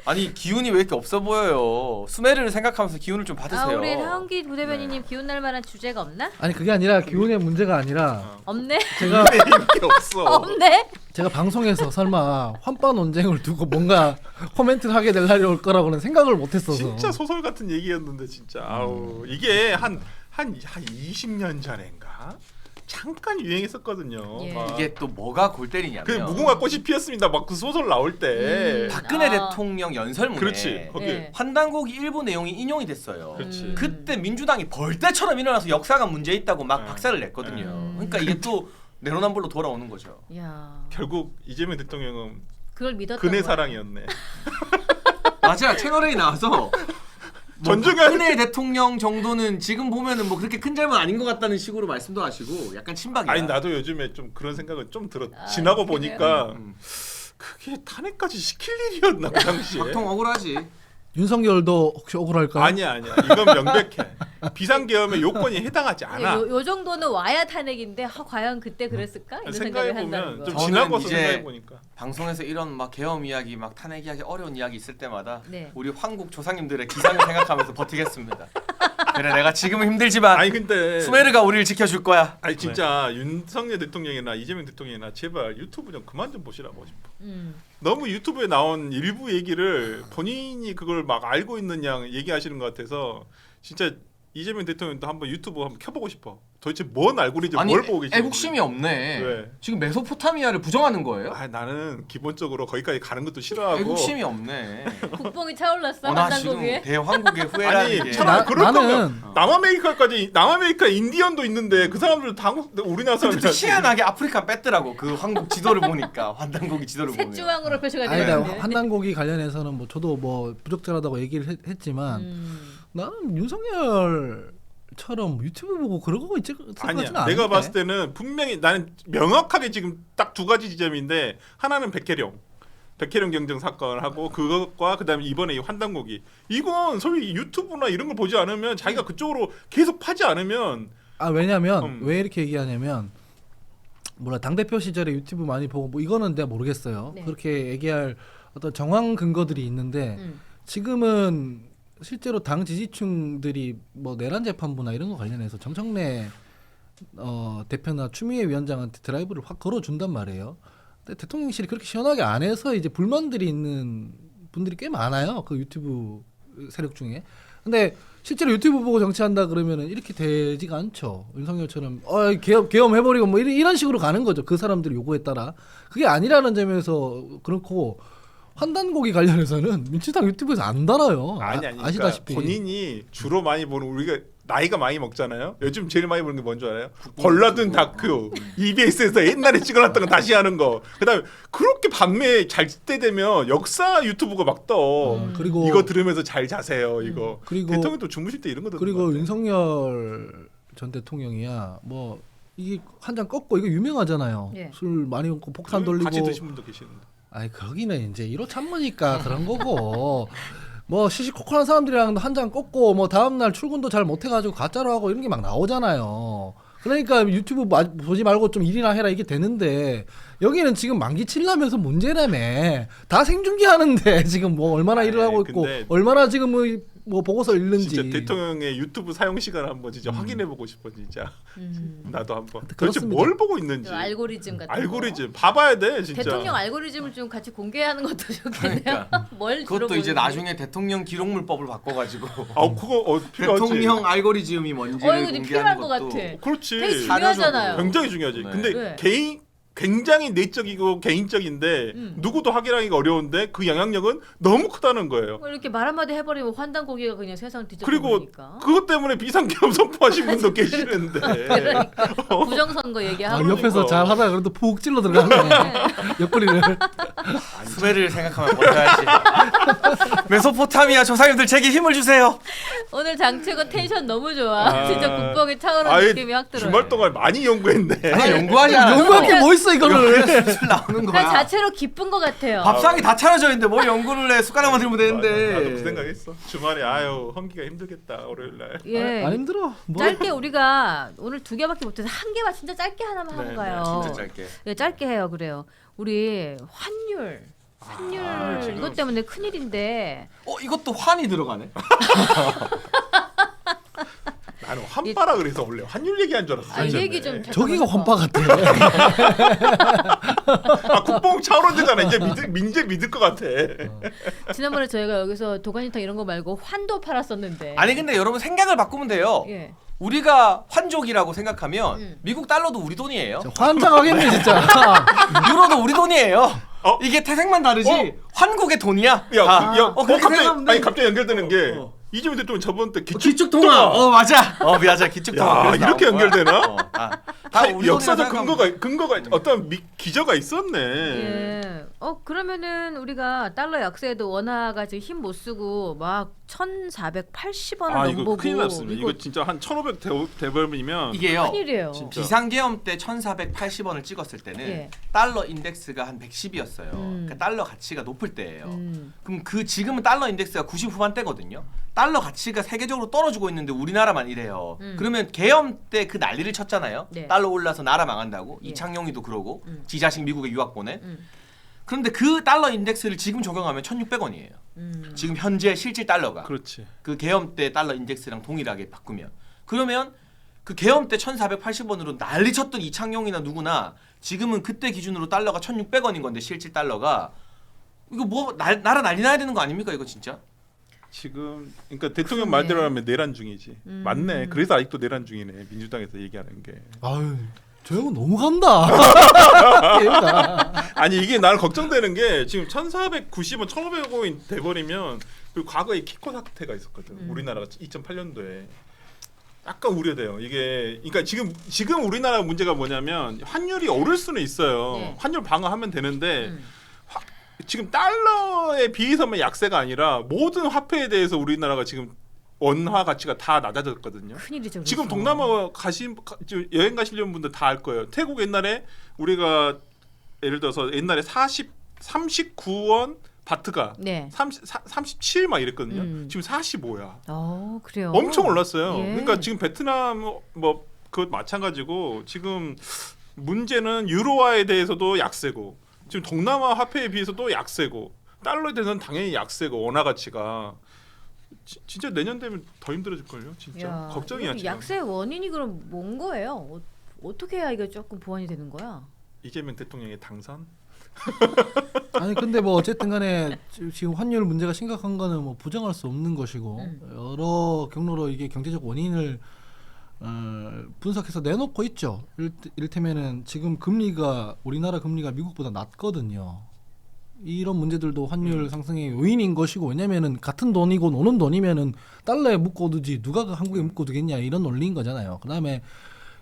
아니 기운이 왜 이렇게 없어 보여요. 수메르를 생각하면서 기운을 좀 받으세요. 우리 하은기 부대변인님 기운 날 만한 주제가 없나? 아니 그게 아니라 기운의 문제가 아니라 없네. 제가 힘이 없어. 없네. 제가 방송에서 설마 환빠 논쟁을 두고 뭔가 코멘트를 하게 될 날이 올 거라고는 생각을 못했어서. 진짜 소설 같은 얘기였는데 진짜 아우 이게 한 20년 전인가 잠깐 유행했었거든요. 예. 막 이게 또 뭐가 골 때리냐면 그 무궁화 꽃이 피었습니다. 막 그 소설 나올 때. 박근혜 아. 대통령 연설문에 그렇지. 거기 네. 환단고기 일부 내용이 인용이 됐어요. 그렇지. 그때 민주당이 벌떼처럼 일어나서 역사가 문제 있다고 막 네. 박살을 냈거든요. 그러니까 이게 또 내로남불로 돌아오는 거죠. 야, 결국 이재명 대통령은 그걸 믿었던 근혜 거야. 사랑이었네. 맞아 채널A 나와서 전중현 박근혜 대통령 정도는 지금 보면은 뭐 그렇게 큰 잘못 아닌 것 같다는 식으로 말씀도 하시고 약간 친박이야. 아니 나도 요즘에 좀 그런 생각은 좀 들어. 아, 지나고 그래요? 보니까 그게 탄핵까지 시킬 일이었나 그 당시에. 박통 억울하지. 윤석열도 혹시 억울할까요? 아니야. 이건 명백해. 비상계엄의 요건이 해당하지 않아. 요 정도는 와야 탄핵인데 과연 그때 그랬을까? 이런 생각을 생각해 한다는 보면 거. 좀 저는 지나고서 이제 생각해 보니까. 방송에서 이런 막 계엄 이야기, 막 탄핵 이야기, 어려운 이야기 있을 때마다 네. 우리 황국 조상님들의 기상을 생각하면서 버티겠습니다. 그래 내가 지금은 힘들지만 아니 근데 수메르가 우리를 지켜줄 거야. 아니 진짜 윤석열 대통령이나 이재명 대통령이나 제발 유튜브 좀 그만 좀 보시라고 싶어. 너무 유튜브에 나온 일부 얘기를 본인이 그걸 막 알고 있는 양 얘기하시는 것 같아서 진짜 이재명 대통령도 한번 유튜브 한번 켜보고 싶어. 도대체 뭔 알고리즘 아니 뭘 보고 계시는지. 애국심이 없네. 왜? 지금 메소포타미아를 부정하는 거예요? 아 나는 기본적으로 거기까지 가는 것도 싫어하고. 애국심이 없네. 국뽕이 차올랐어 나 지금 한단고기에. 대환국의 후회라는 아니 게. 차라리 그럴 나는- 거면 남아메리카 인디언도 있는데 그 사람들 다 우리나라 근데 또 사람들 희한하게 아프리카 뺐더라고. 그 황국 지도를 보니까 환단국이 지도를 보면. 색조항으로 표시가 아니다 되는데. 한단고기 관련해서는 뭐 저도 뭐 부적절하다고 얘기를 했지만 나는 윤석열처럼 유튜브 보고 그러고 있을 것 아니야. 같지는 않은데. 내가 봤을 때는 분명히 나는 명확하게 지금 딱 두 가지 지점인데 하나는 백혜령 경정 사건을 하고 그것과 그다음에 이번에 이 환단고기 이건 소위 유튜브나 이런 걸 보지 않으면 자기가 그쪽으로 계속 파지 않으면 왜냐면 왜 이렇게 얘기하냐면 몰라 당대표 시절에 유튜브 많이 보고 뭐 이거는 내가 모르겠어요. 네. 그렇게 얘기할 어떤 정황 근거들이 있는데 지금은 실제로 당 지지층들이 뭐 내란 재판부나 이런 거 관련해서 정청래 대표나 추미애 위원장한테 드라이브를 확 걸어준단 말이에요. 근데 대통령실이 그렇게 시원하게 안 해서 이제 불만들이 있는 분들이 꽤 많아요. 그 유튜브 세력 중에. 근데 실제로 유튜브 보고 정치한다 그러면은 이렇게 되지가 않죠. 윤석열처럼 계엄 해버리고 뭐 이런 식으로 가는 거죠. 그 사람들이 요구에 따라. 그게 아니라는 점에서 그렇고 환단고기 관련해서는 민주당 유튜브에서 안 달아요. 아니 아시다시피. 그러니까 본인이 주로 많이 보는 우리가 나이가 많이 먹잖아요. 요즘 제일 많이 보는 게 뭔지 알아요? 걸라든 다큐 EBS에서 옛날에 찍어놨던 거 다시 하는 거. 그다음에 그렇게 밤에 잘 때 되면 역사 유튜브가 막 떠. 그리고 이거 들으면서 잘 자세요. 이거. 그리고 대통령도 주무실 때 이런 거 듣는 거 그리고 같아. 윤석열 전 대통령이야 뭐 이게 한 잔 꺾고 이거 유명하잖아요. 예. 술 많이 먹고 폭탄 돌리고. 같이 드신 분도 계시는데. 아니 거기는 이제 1호 참모니까 그런 거고 뭐 시시콜콜한 사람들이랑 한 잔 꺾고 뭐 다음날 출근도 잘 못해가지고 가짜로 하고 이런 게 막 나오잖아요. 그러니까 유튜브 보지 말고 좀 일이나 해라 이게 되는데 여기는 지금 만기 치려면서 문제라며 다 생중계하는데 지금 뭐 얼마나 일을 하고 있고 근데 얼마나 지금 뭐 보고서 읽는지. 진짜 대통령의 유튜브 사용 시간 한번 진짜 확인해 보고 싶어 진짜. 나도 한번. 도대체 그렇습니다. 뭘 보고 있는지. 그 알고리즘 같은 알고리즘 봐봐야 돼 진짜. 대통령 알고리즘을 좀 같이 공개하는 것도 좋겠네요. 그러니까. 뭘 주로 그것도 이제 보는지. 나중에 대통령 기록물법을 바꿔가지고 그거 필요하지. 대통령 알고리즘이 뭔지를 이거 공개하는 필요할 것 것도 같아. 그렇지. 되게 중요하잖아요. 굉장히 중요하지. 네. 근데 네. 굉장히 내적이고 개인적인데 누구도 확인하기가 어려운데 그 영향력은 너무 크다는 거예요. 뭐 이렇게 말 한마디 해버리면 환단고기가 그냥 세상 그리고 뒤집어버리니까. 그것 때문에 비상계엄 선포하신 분도 계시는데. 부정선거 아, 얘기하고. 옆에서 잘 하다가 그래도 푹 찔러 들어가네. 옆구리를. 수혜를 생각하면 버텨야지. 메소포타미아 조상님들 제게 힘을 주세요. 오늘 장채건 텐션 너무 좋아. 아. 진짜 국뽕이 차오르는 아예 느낌이 확 들어요. 주말 동안 많이 연구했네. 아니 연구하지 않아. 연구할 게 뭐 있어 이거를. 술 나오는 난 거야. 자체로 기쁜 것 같아요. 밥상이 다 차려져 있는데 뭘 연구를 해? 숟가락만 들면 나도 그 되는데. 생각했어. 주말에 아유 헌기가 힘들겠다 월요일 날. 예. 안 힘들어. 뭐. 짧게 우리가 오늘 2개밖에 못해서 1개만 진짜 짧게 하나만 하고 네, 가요. 진짜 짧게. 예, 짧게 해요. 그래요. 우리 환율 지금. 이것 때문에 큰일인데 이것도 환이 들어가네. 나는 환빠라 그래서 원래 환율 얘기한 줄 알았어. 아, 이 얘기 좀 저기가 환빠 같아. 국뽕 차오르잖아. 이제 믿을 것 같아. 지난번에 저희가 여기서 도가니탕 이런 거 말고 환도 팔았었는데. 아니 근데 여러분 생각을 바꾸면 돼요. 예. 우리가 환족이라고 생각하면 미국 달러도 우리 돈이에요. 환장하겠네 진짜. 유로도 우리 돈이에요. 어? 이게 태생만 다르지 환국의 돈이야. 야, 다. 갑자기 생각하면 돼. 갑자기 연결되는 게 어. 이재명 대통령 저번 때 기축통화. 맞아. 맞아. 기축통화. 야, 그래서 이렇게 나온 거야. 연결되나? 다 우리 역사적 돈이라 근거가 어떤 기저가 있었네. 예. 그러면은 우리가 달러 약세에도 원화가 지금 힘 못 쓰고 막 1,480원을 이거 넘보고 큰일 났습니다. 이거 진짜 한 1,500 대벌이면 이게요. 큰일이에요. 진짜. 비상계엄 때 1,480원을 찍었을 때는 예. 달러 인덱스가 한 110이었어요. 그러니까 달러 가치가 높을 때예요. 그럼 지금은 달러 인덱스가 90 후반대거든요. 달러 가치가 세계적으로 떨어지고 있는데 우리나라만 이래요. 그러면 계엄 때 그 난리를 쳤잖아요. 네. 달러 올라서 나라 망한다고. 예. 이창용이도 그러고 지 자식 미국에 유학 보낸. 음. 그런데 그 달러 인덱스를 지금 적용하면 1,600원이에요. 지금 현재 실질 달러가. 그렇지. 그 계엄 때 달러 인덱스랑 동일하게 바꾸면. 그러면 그 계엄 때 1,480원으로 난리 쳤던 이창용이나 누구나 지금은 그때 기준으로 달러가 1,600원인 건데 실질 달러가 이거 뭐 나라 난리 나야 되는 거 아닙니까 이거 진짜? 지금 그러니까 대통령 그러네. 말대로 하면 내란 중이지. 맞네. 그래서 아직도 내란 중이네. 민주당에서 얘기하는 게. 아유, 저 형은 너무 간다. 얘가. 아니 이게 나는 걱정되는 게 지금 1,490원, 1,500원이 돼버리면 그리고 과거에 키코 사태가 있었거든. 우리나라가 2008년도에 약간 우려돼요. 이게 그러니까 지금 우리나라 문제가 뭐냐면 환율이 오를 수는 있어요. 네. 환율 방어하면 되는데 지금 달러에 비해서만 약세가 아니라 모든 화폐에 대해서 우리나라가 지금 원화 가치가 다 낮아졌거든요. 큰일이죠. 그래서. 지금 동남아 여행 가시려는 분들 다 알 거예요. 태국 옛날에 우리가 예를 들어서 옛날에 39원 바트가 네. 37 막 이랬거든요. 지금 45야. 그래요. 엄청 올랐어요. 예. 그러니까 지금 베트남 뭐 그것 마찬가지고 지금 문제는 유로화에 대해서도 약세고 지금 동남아 화폐에 비해서도 약세고 달러에 대해서는 당연히 약세고 원화 가치가 진짜 내년 되면 더 힘들어질 걸요. 진짜 야, 걱정이야 이 지금. 약세 원인이 그럼 뭔 거예요? 어떻게 해야 이게 조금 보완이 되는 거야? 이재명 대통령의 당선? 아니 근데 뭐 어쨌든 간에 지금 환율 문제가 심각한 거는 뭐 부정할 수 없는 것이고 여러 경로로 이게 경제적 원인을 분석해서 내놓고 있죠. 이를테면은 지금 금리가 우리나라 금리가 미국보다 낮거든요. 이런 문제들도 환율 상승의 요인인 것이고 왜냐면은 같은 돈이고 노는 돈이면은 달러에 묶어두지 누가 한국에 묶어두겠냐 이런 논리인 거잖아요. 그다음에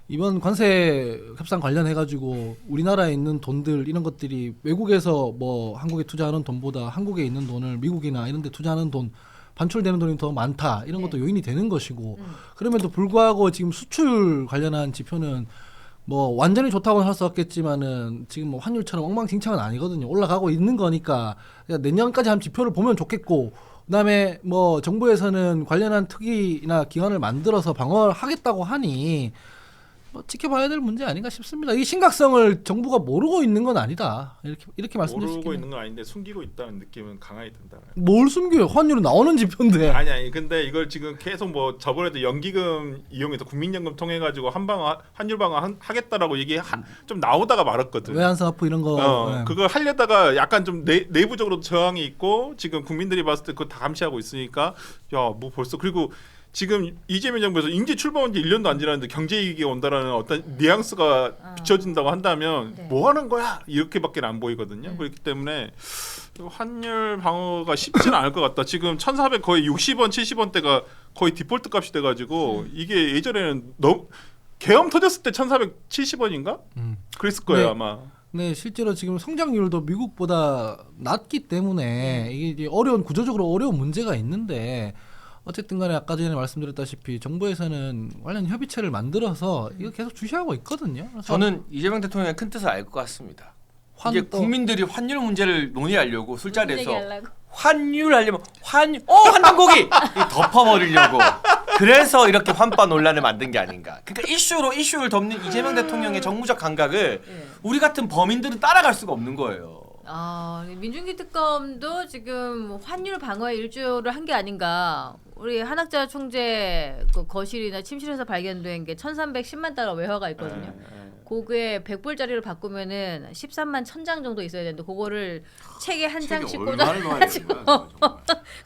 이번 관세 협상 관련해가지고 우리나라에 있는 돈들 이런 것들이 외국에서 뭐 한국에 투자하는 돈보다 한국에 있는 돈을 미국이나 이런 데 투자하는 돈 반출되는 돈이 더 많다 이런 것도 요인이 되는 것이고 그럼에도 불구하고 지금 수출 관련한 지표는 뭐 완전히 좋다고는 할 수 없겠지만은 지금 뭐 환율처럼 엉망진창은 아니거든요. 올라가고 있는 거니까 내년까지 한 지표를 보면 좋겠고 그다음에 뭐 정부에서는 관련한 특위나 기관을 만들어서 방어를 하겠다고 하니 뭐 지켜봐야 될 문제 아닌가 싶습니다. 이 심각성을 정부가 모르고 있는 건 아니다. 이렇게 말씀드릴 수 모르고 있겠네요. 있는 건 아닌데 숨기고 있다는 느낌은 강하게 든다. 뭘 숨겨요? 환율은 나오는 지표인데. 아니 근데 이걸 지금 계속 뭐 저번에도 연기금 이용해서 국민연금 통해 가지고 환율 방어 하겠다라고 얘기 좀 나오다가 말았거든. 외환사업 이런 거. 네. 그거 하려다가 약간 좀 내부적으로 저항이 있고 지금 국민들이 봤을 때 그거 다 감시하고 있으니까 야 뭐 벌써 그리고 지금 이재명 정부에서 인재 출범한 지 1년도 안 지났는데 경제 위기가 온다라는 어떤 뉘앙스가 비춰진다고 한다면 네. 뭐 하는 거야? 이렇게밖에 안 보이거든요. 그렇기 때문에 환율 방어가 쉽지는 않을 것 같다. 지금 1,400 거의 60원, 70원대가 거의 디폴트 값이 돼가지고 이게 예전에는 너무 계엄 터졌을 때 1,470원인가? 그랬을 거예요 네. 아마. 네, 실제로 지금 성장률도 미국보다 낮기 때문에 이게 이제 구조적으로 어려운 문제가 있는데 어쨌든 간에 아까 전에 말씀드렸다시피 정부에서는 관련 협의체를 만들어서 이거 계속 주시하고 있거든요. 그래서 저는 이재명 대통령의 큰 뜻을 알 것 같습니다. 이게 환도- 국민들이 환율 문제를 논의하려고 술자리에서 얘기하려고? 환율 하려면 환단고기 덮어버리려고 그래서 이렇게 환빠 논란을 만든 게 아닌가. 그러니까 이슈를 덮는 이재명 대통령의 정무적 감각을 네. 우리 같은 범인들은 따라갈 수가 없는 거예요. 민중기 특검도 지금 환율 방어에 일조를 한 게 아닌가. 우리 한학자 총재 그 거실이나 침실에서 발견된 게 1,310만 달러 외화가 있거든요. 그게 100불짜리를 바꾸면은 13만 1,000장 정도 있어야 되는데 그거를 책에 한 장씩 꽂아가지고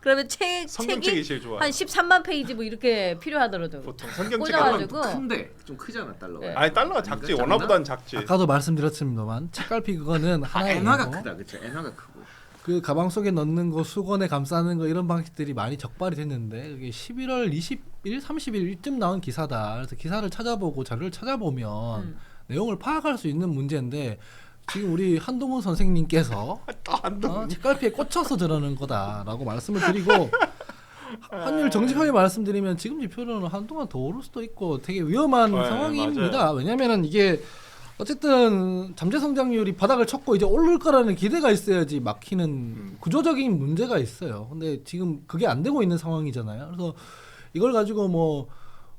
그러면 성경책이 책이 제일 좋아요. 한 13만 페이지 뭐 이렇게 필요하더라도 보통 성경책은 꽂아가지고 큰데 좀 크잖아 달러가. 네. 아니 달러가 작지 원화보다는 작지. 아까도 말씀드렸습니다만 책갈피 그거는 하나의 엔화가 일이고 크다, 그렇죠? 엔화가 크고. 그 가방 속에 넣는 거 수건에 감싸는 거 이런 방식들이 많이 적발이 됐는데 그게 11월 20일, 30일쯤 나온 기사다. 그래서 기사를 찾아보고 자료를 찾아보면 내용을 파악할 수 있는 문제인데 지금 우리 한동훈 선생님께서 책갈피에 꽂혀서 저러는 거다라고 말씀을 드리고 환율 정직하게 말씀드리면 지금 지표로는 한동안 더 오를 수도 있고 되게 위험한 네, 상황입니다. 맞아요. 왜냐하면 이게 어쨌든 잠재 성장률이 바닥을 쳤고 이제 오를 거라는 기대가 있어야지 막히는 구조적인 문제가 있어요. 근데 지금 그게 안 되고 있는 상황이잖아요. 그래서 이걸 가지고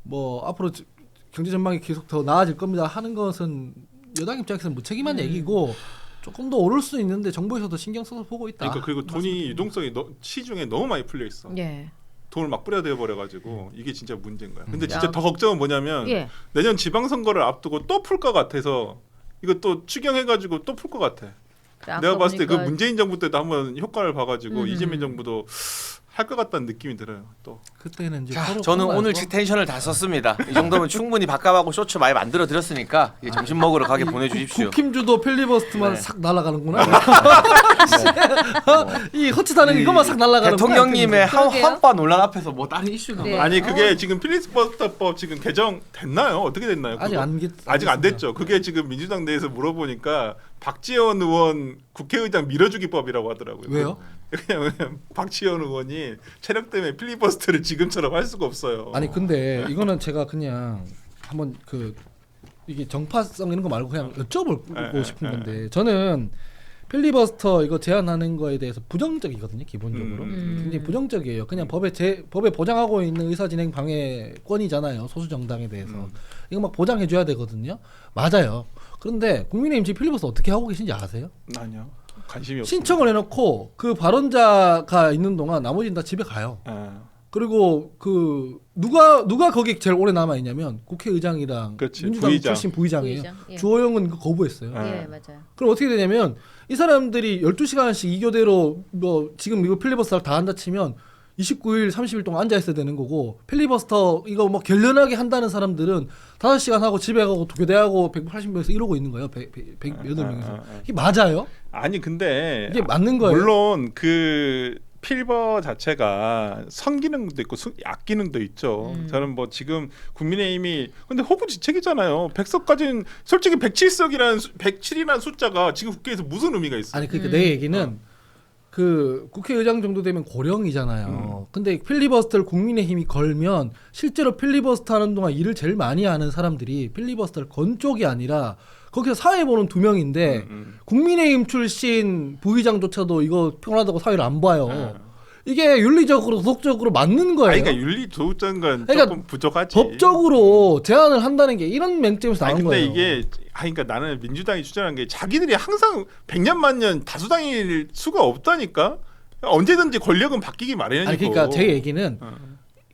뭐 앞으로 경제 전망이 계속 더 나아질 겁니다 하는 것은 여당 입장에서는 무책임한 얘기고 조금 더 오를 수 있는데 정부에서도 신경 써서 보고 있다. 그러니까 그리고 돈이 유동성이 시중에 너무 많이 풀려 있어. 예. 돈을 막 뿌려대어 버려가지고 이게 진짜 문제인 거야. 근데 진짜 야. 더 걱정은 뭐냐면 예. 내년 지방선거를 앞두고 또 풀 것 같아서 이거 또 추경해가지고 또 풀 것 같아. 아까 내가 봤을 때 그 보니까 문재인 정부 때도 한번 효과를 봐가지고 이재명 정부도 할 것 같다는 느낌이 들어요. 또 그때는 이제 자, 서로 저는 서로 오늘 알고. 텐션을 다 썼습니다. 이 정도면 충분히 밥값하고 쇼츠 많이 만들어 드렸으니까 이제 점심 먹으러 가게 보내주십시오. 국힘주도 필리버스트만 네. 싹 날아가는구나. 이 허치다는 이것만 싹 날아가는 대통령님의 그러게요. 한파 논란 앞에서 뭐 다른 이슈가 네. 아니 그게 지금 필리버스터법 지금 개정 됐나요? 어떻게 됐나요? 아직 그거? 아직 안 됐죠. 그게 지금 민주당 내에서 물어보니까 박지원 의원 국회의장 밀어주기법이라고 하더라고요. 왜요? 왜냐면 박지원 의원이 체력 때문에 필리버스터를 지금처럼 할 수가 없어요. 아니 근데 이거는 제가 그냥 한번 이게 정파성 이런 거 말고 그냥 여쭤보고 싶은 건데 저는 필리버스터 이거 제한하는 거에 대해서 부정적이거든요 기본적으로 굉장히 부정적이에요. 그냥 법에 보장하고 있는 의사진행 방해권이잖아요 소수 정당에 대해서 이거 막 보장해줘야 되거든요. 맞아요. 그런데 국민의힘 지금 필리버스터 어떻게 하고 계신지 아세요? 아니요. 관심이 없어요. 신청을 해놓고 그 발언자가 있는 동안 나머지는 다 집에 가요. 그리고 그 누가 거기 제일 오래 남아 있냐면 국회의장이랑 그렇지, 민주당 부의장. 출신 부의장이에요. 부의장, 예. 주호영은 그 거부했어요. 예, 맞아요. 그럼 어떻게 되냐면 이 사람들이 12시간씩 2교대로 뭐 지금 이거 필리버스터를 다 한다 치면 29일 30일 동안 앉아 있어야 되는 거고 필리버스터 이거 뭐 결연하게 한다는 사람들은 5시간 하고 집에 가고 교대하고 180명에서 이러고 있는 거예요. 108명에서. 이게 맞아요? 아니 근데 이게 맞는 거예요? 물론 그 필버 자체가 선기능도 있고 약기능도 있죠. 저는 뭐 지금 국민의힘이 근데 허구지책이잖아요. 100석까지는 솔직히 107이라는 숫자가 지금 국회에서 무슨 의미가 있어요? 아니 그러니까 내 얘기는 그 국회의장 정도 되면 고령이잖아요. 근데 필리버스터를 국민의힘이 걸면 실제로 필리버스터 하는 동안 일을 제일 많이 하는 사람들이 필리버스터를 건 쪽이 아니라 거기서 사회 보는 2명인데 국민의힘 출신 부의장조차도 이거 피곤하다고 사회를 안 봐요. 이게 윤리적으로 도덕적으로 맞는 거예요. 아니, 그러니까 윤리 도덕적인 건 그러니까 조금 부족하지. 법적으로 제한을 한다는 게 이런 맹점에서 아니 나온 근데 거예요. 이게 그러니까 나는 민주당이 주장한 게 자기들이 항상 100년 만년 다수당일 수가 없다니까. 언제든지 권력은 바뀌기 마련이고. 아니 그러니까 제 얘기는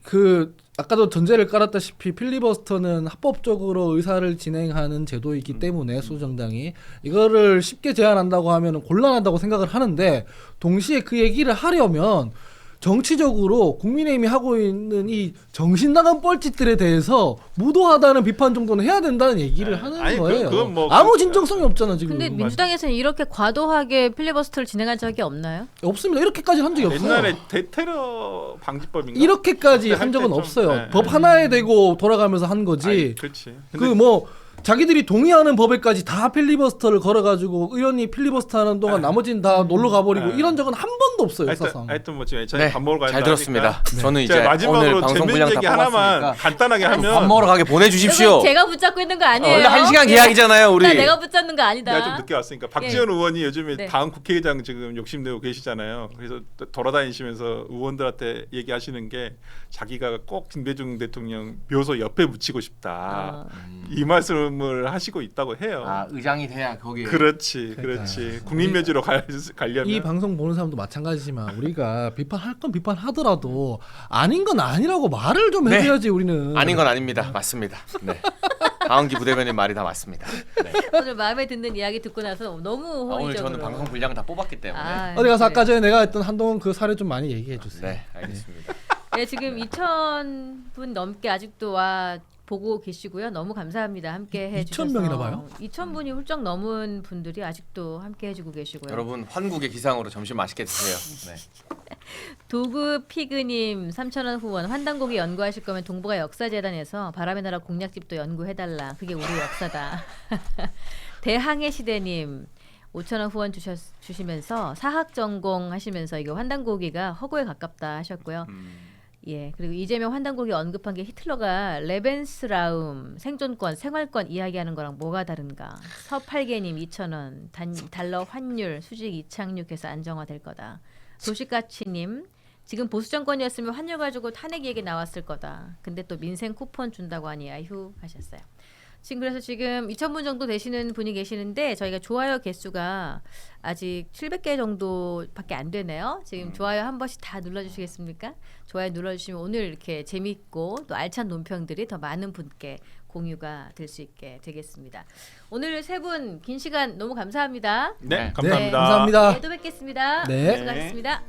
그 아까도 전제를 깔았다시피 필리버스터는 합법적으로 의사를 진행하는 제도이기 때문에 소정당이 이거를 쉽게 제한한다고 하면 곤란하다고 생각을 하는데 동시에 그 얘기를 하려면 정치적으로 국민의힘이 하고 있는 이 정신 나간 뻘짓들에 대해서 무도하다는 비판 정도는 해야 된다는 얘기를 하는 아니, 거예요. 그건 뭐 아무 진정성이 없잖아 지금. 근데 민주당에서는 이렇게 과도하게 필리버스터를 진행한 적이 없나요? 없습니다. 이렇게까지 한 적이 없어요. 옛날에 대테러 방지법인가? 이렇게까지 그때 한 적은 좀, 없어요. 네. 법 하나에 대고 돌아가면서 한 거지. 아니, 그렇지. 그 뭐 자기들이 동의하는 법에까지 다 필리버스터를 걸어가지고 의원이 필리버스터하는 동안 나머지는 다 놀러 가버리고 이런 적은 한 번도 없어요. 역사상. 하여튼 뭐 지금 저희 밥 먹으러 가야 잘 들었습니다. 저는 이제 제가 마지막으로 오늘 방송 재밌는 분량 다 얘기 하나만 뽑았으니까 간단하게 하면 밥 먹으러 가게 보내주십시오. 여러분, 제가 붙잡고 있는 거 아니에요. 원래 1시간 계약이잖아요, 우리. 나 내가 붙잡는 거 아니다. 내가 좀 늦게 왔으니까 박지원 의원이 요즘에 네. 다음 국회의장 지금 욕심내고 계시잖아요. 그래서 돌아다니시면서 의원들한테 얘기하시는 게 자기가 꼭 김대중 대통령 묘소 옆에 묻히고 싶다. 이 말씀을 하시고 있다고 해요. 아, 의장이 돼야 거기. 그렇지. 국민묘지로 가려면 이 방송 보는 사람도 마찬가지지만 우리가 비판할 건 비판하더라도 아닌 건 아니라고 말을 좀 네. 해줘야지 우리는. 아닌 건 아닙니다. 맞습니다. 네. 강원기 부대변인 말이 다 맞습니다. 네. 오늘 마음에 드는 이야기 듣고 나서 너무 오늘 호의적으로. 저는 방송 분량을 다 뽑았기 때문에. 어디 가서 네. 아까 전에 내가 했던 한동훈 그 사례 좀 많이 얘기해 주세요. 네, 알겠습니다. 네, 지금 2,000분 넘게 아직도 와 보고 계시고요. 너무 감사합니다. 함께 해주셔서. 2,000명이나 봐요? 2,000분이 훌쩍 넘은 분들이 아직도 함께 해주고 계시고요. 여러분 환국의 기상으로 점심 맛있게 드세요. 네. 도구 피그님 3,000원 후원. 환단고기 연구하실 거면 동북아 역사재단에서 바람의 나라 공략집도 연구해달라. 그게 우리 역사다. 대항해 시대님 5,000원 후원 주시면서 사학 전공 하시면서 이거 환단고기가 허구에 가깝다 하셨고요. 예, 그리고 이재명 환단고기 언급한 게 히틀러가 레벤스라움 생존권, 생활권 이야기하는 거랑 뭐가 다른가? 서팔개님 2,000원, 달러 환율 수직 이착륙해서 안정화될 거다. 도시가치님 지금 보수 정권이었으면 환율 가지고 탄핵 얘기 나왔을 거다. 근데 또 민생 쿠폰 준다고 하니 아휴 하셨어요. 지금 그래서 지금 2,000분 정도 되시는 분이 계시는데 저희가 좋아요 개수가 아직 700개 정도밖에 안 되네요. 지금 좋아요 한 번씩 다 눌러주시겠습니까? 좋아요 눌러주시면 오늘 이렇게 재밌고 또 알찬 논평들이 더 많은 분께 공유가 될 수 있게 되겠습니다. 오늘 세 분 긴 시간 너무 감사합니다. 네, 네, 감사합니다. 감사합니다. 네, 또 뵙겠습니다. 네. 수고하셨습니다.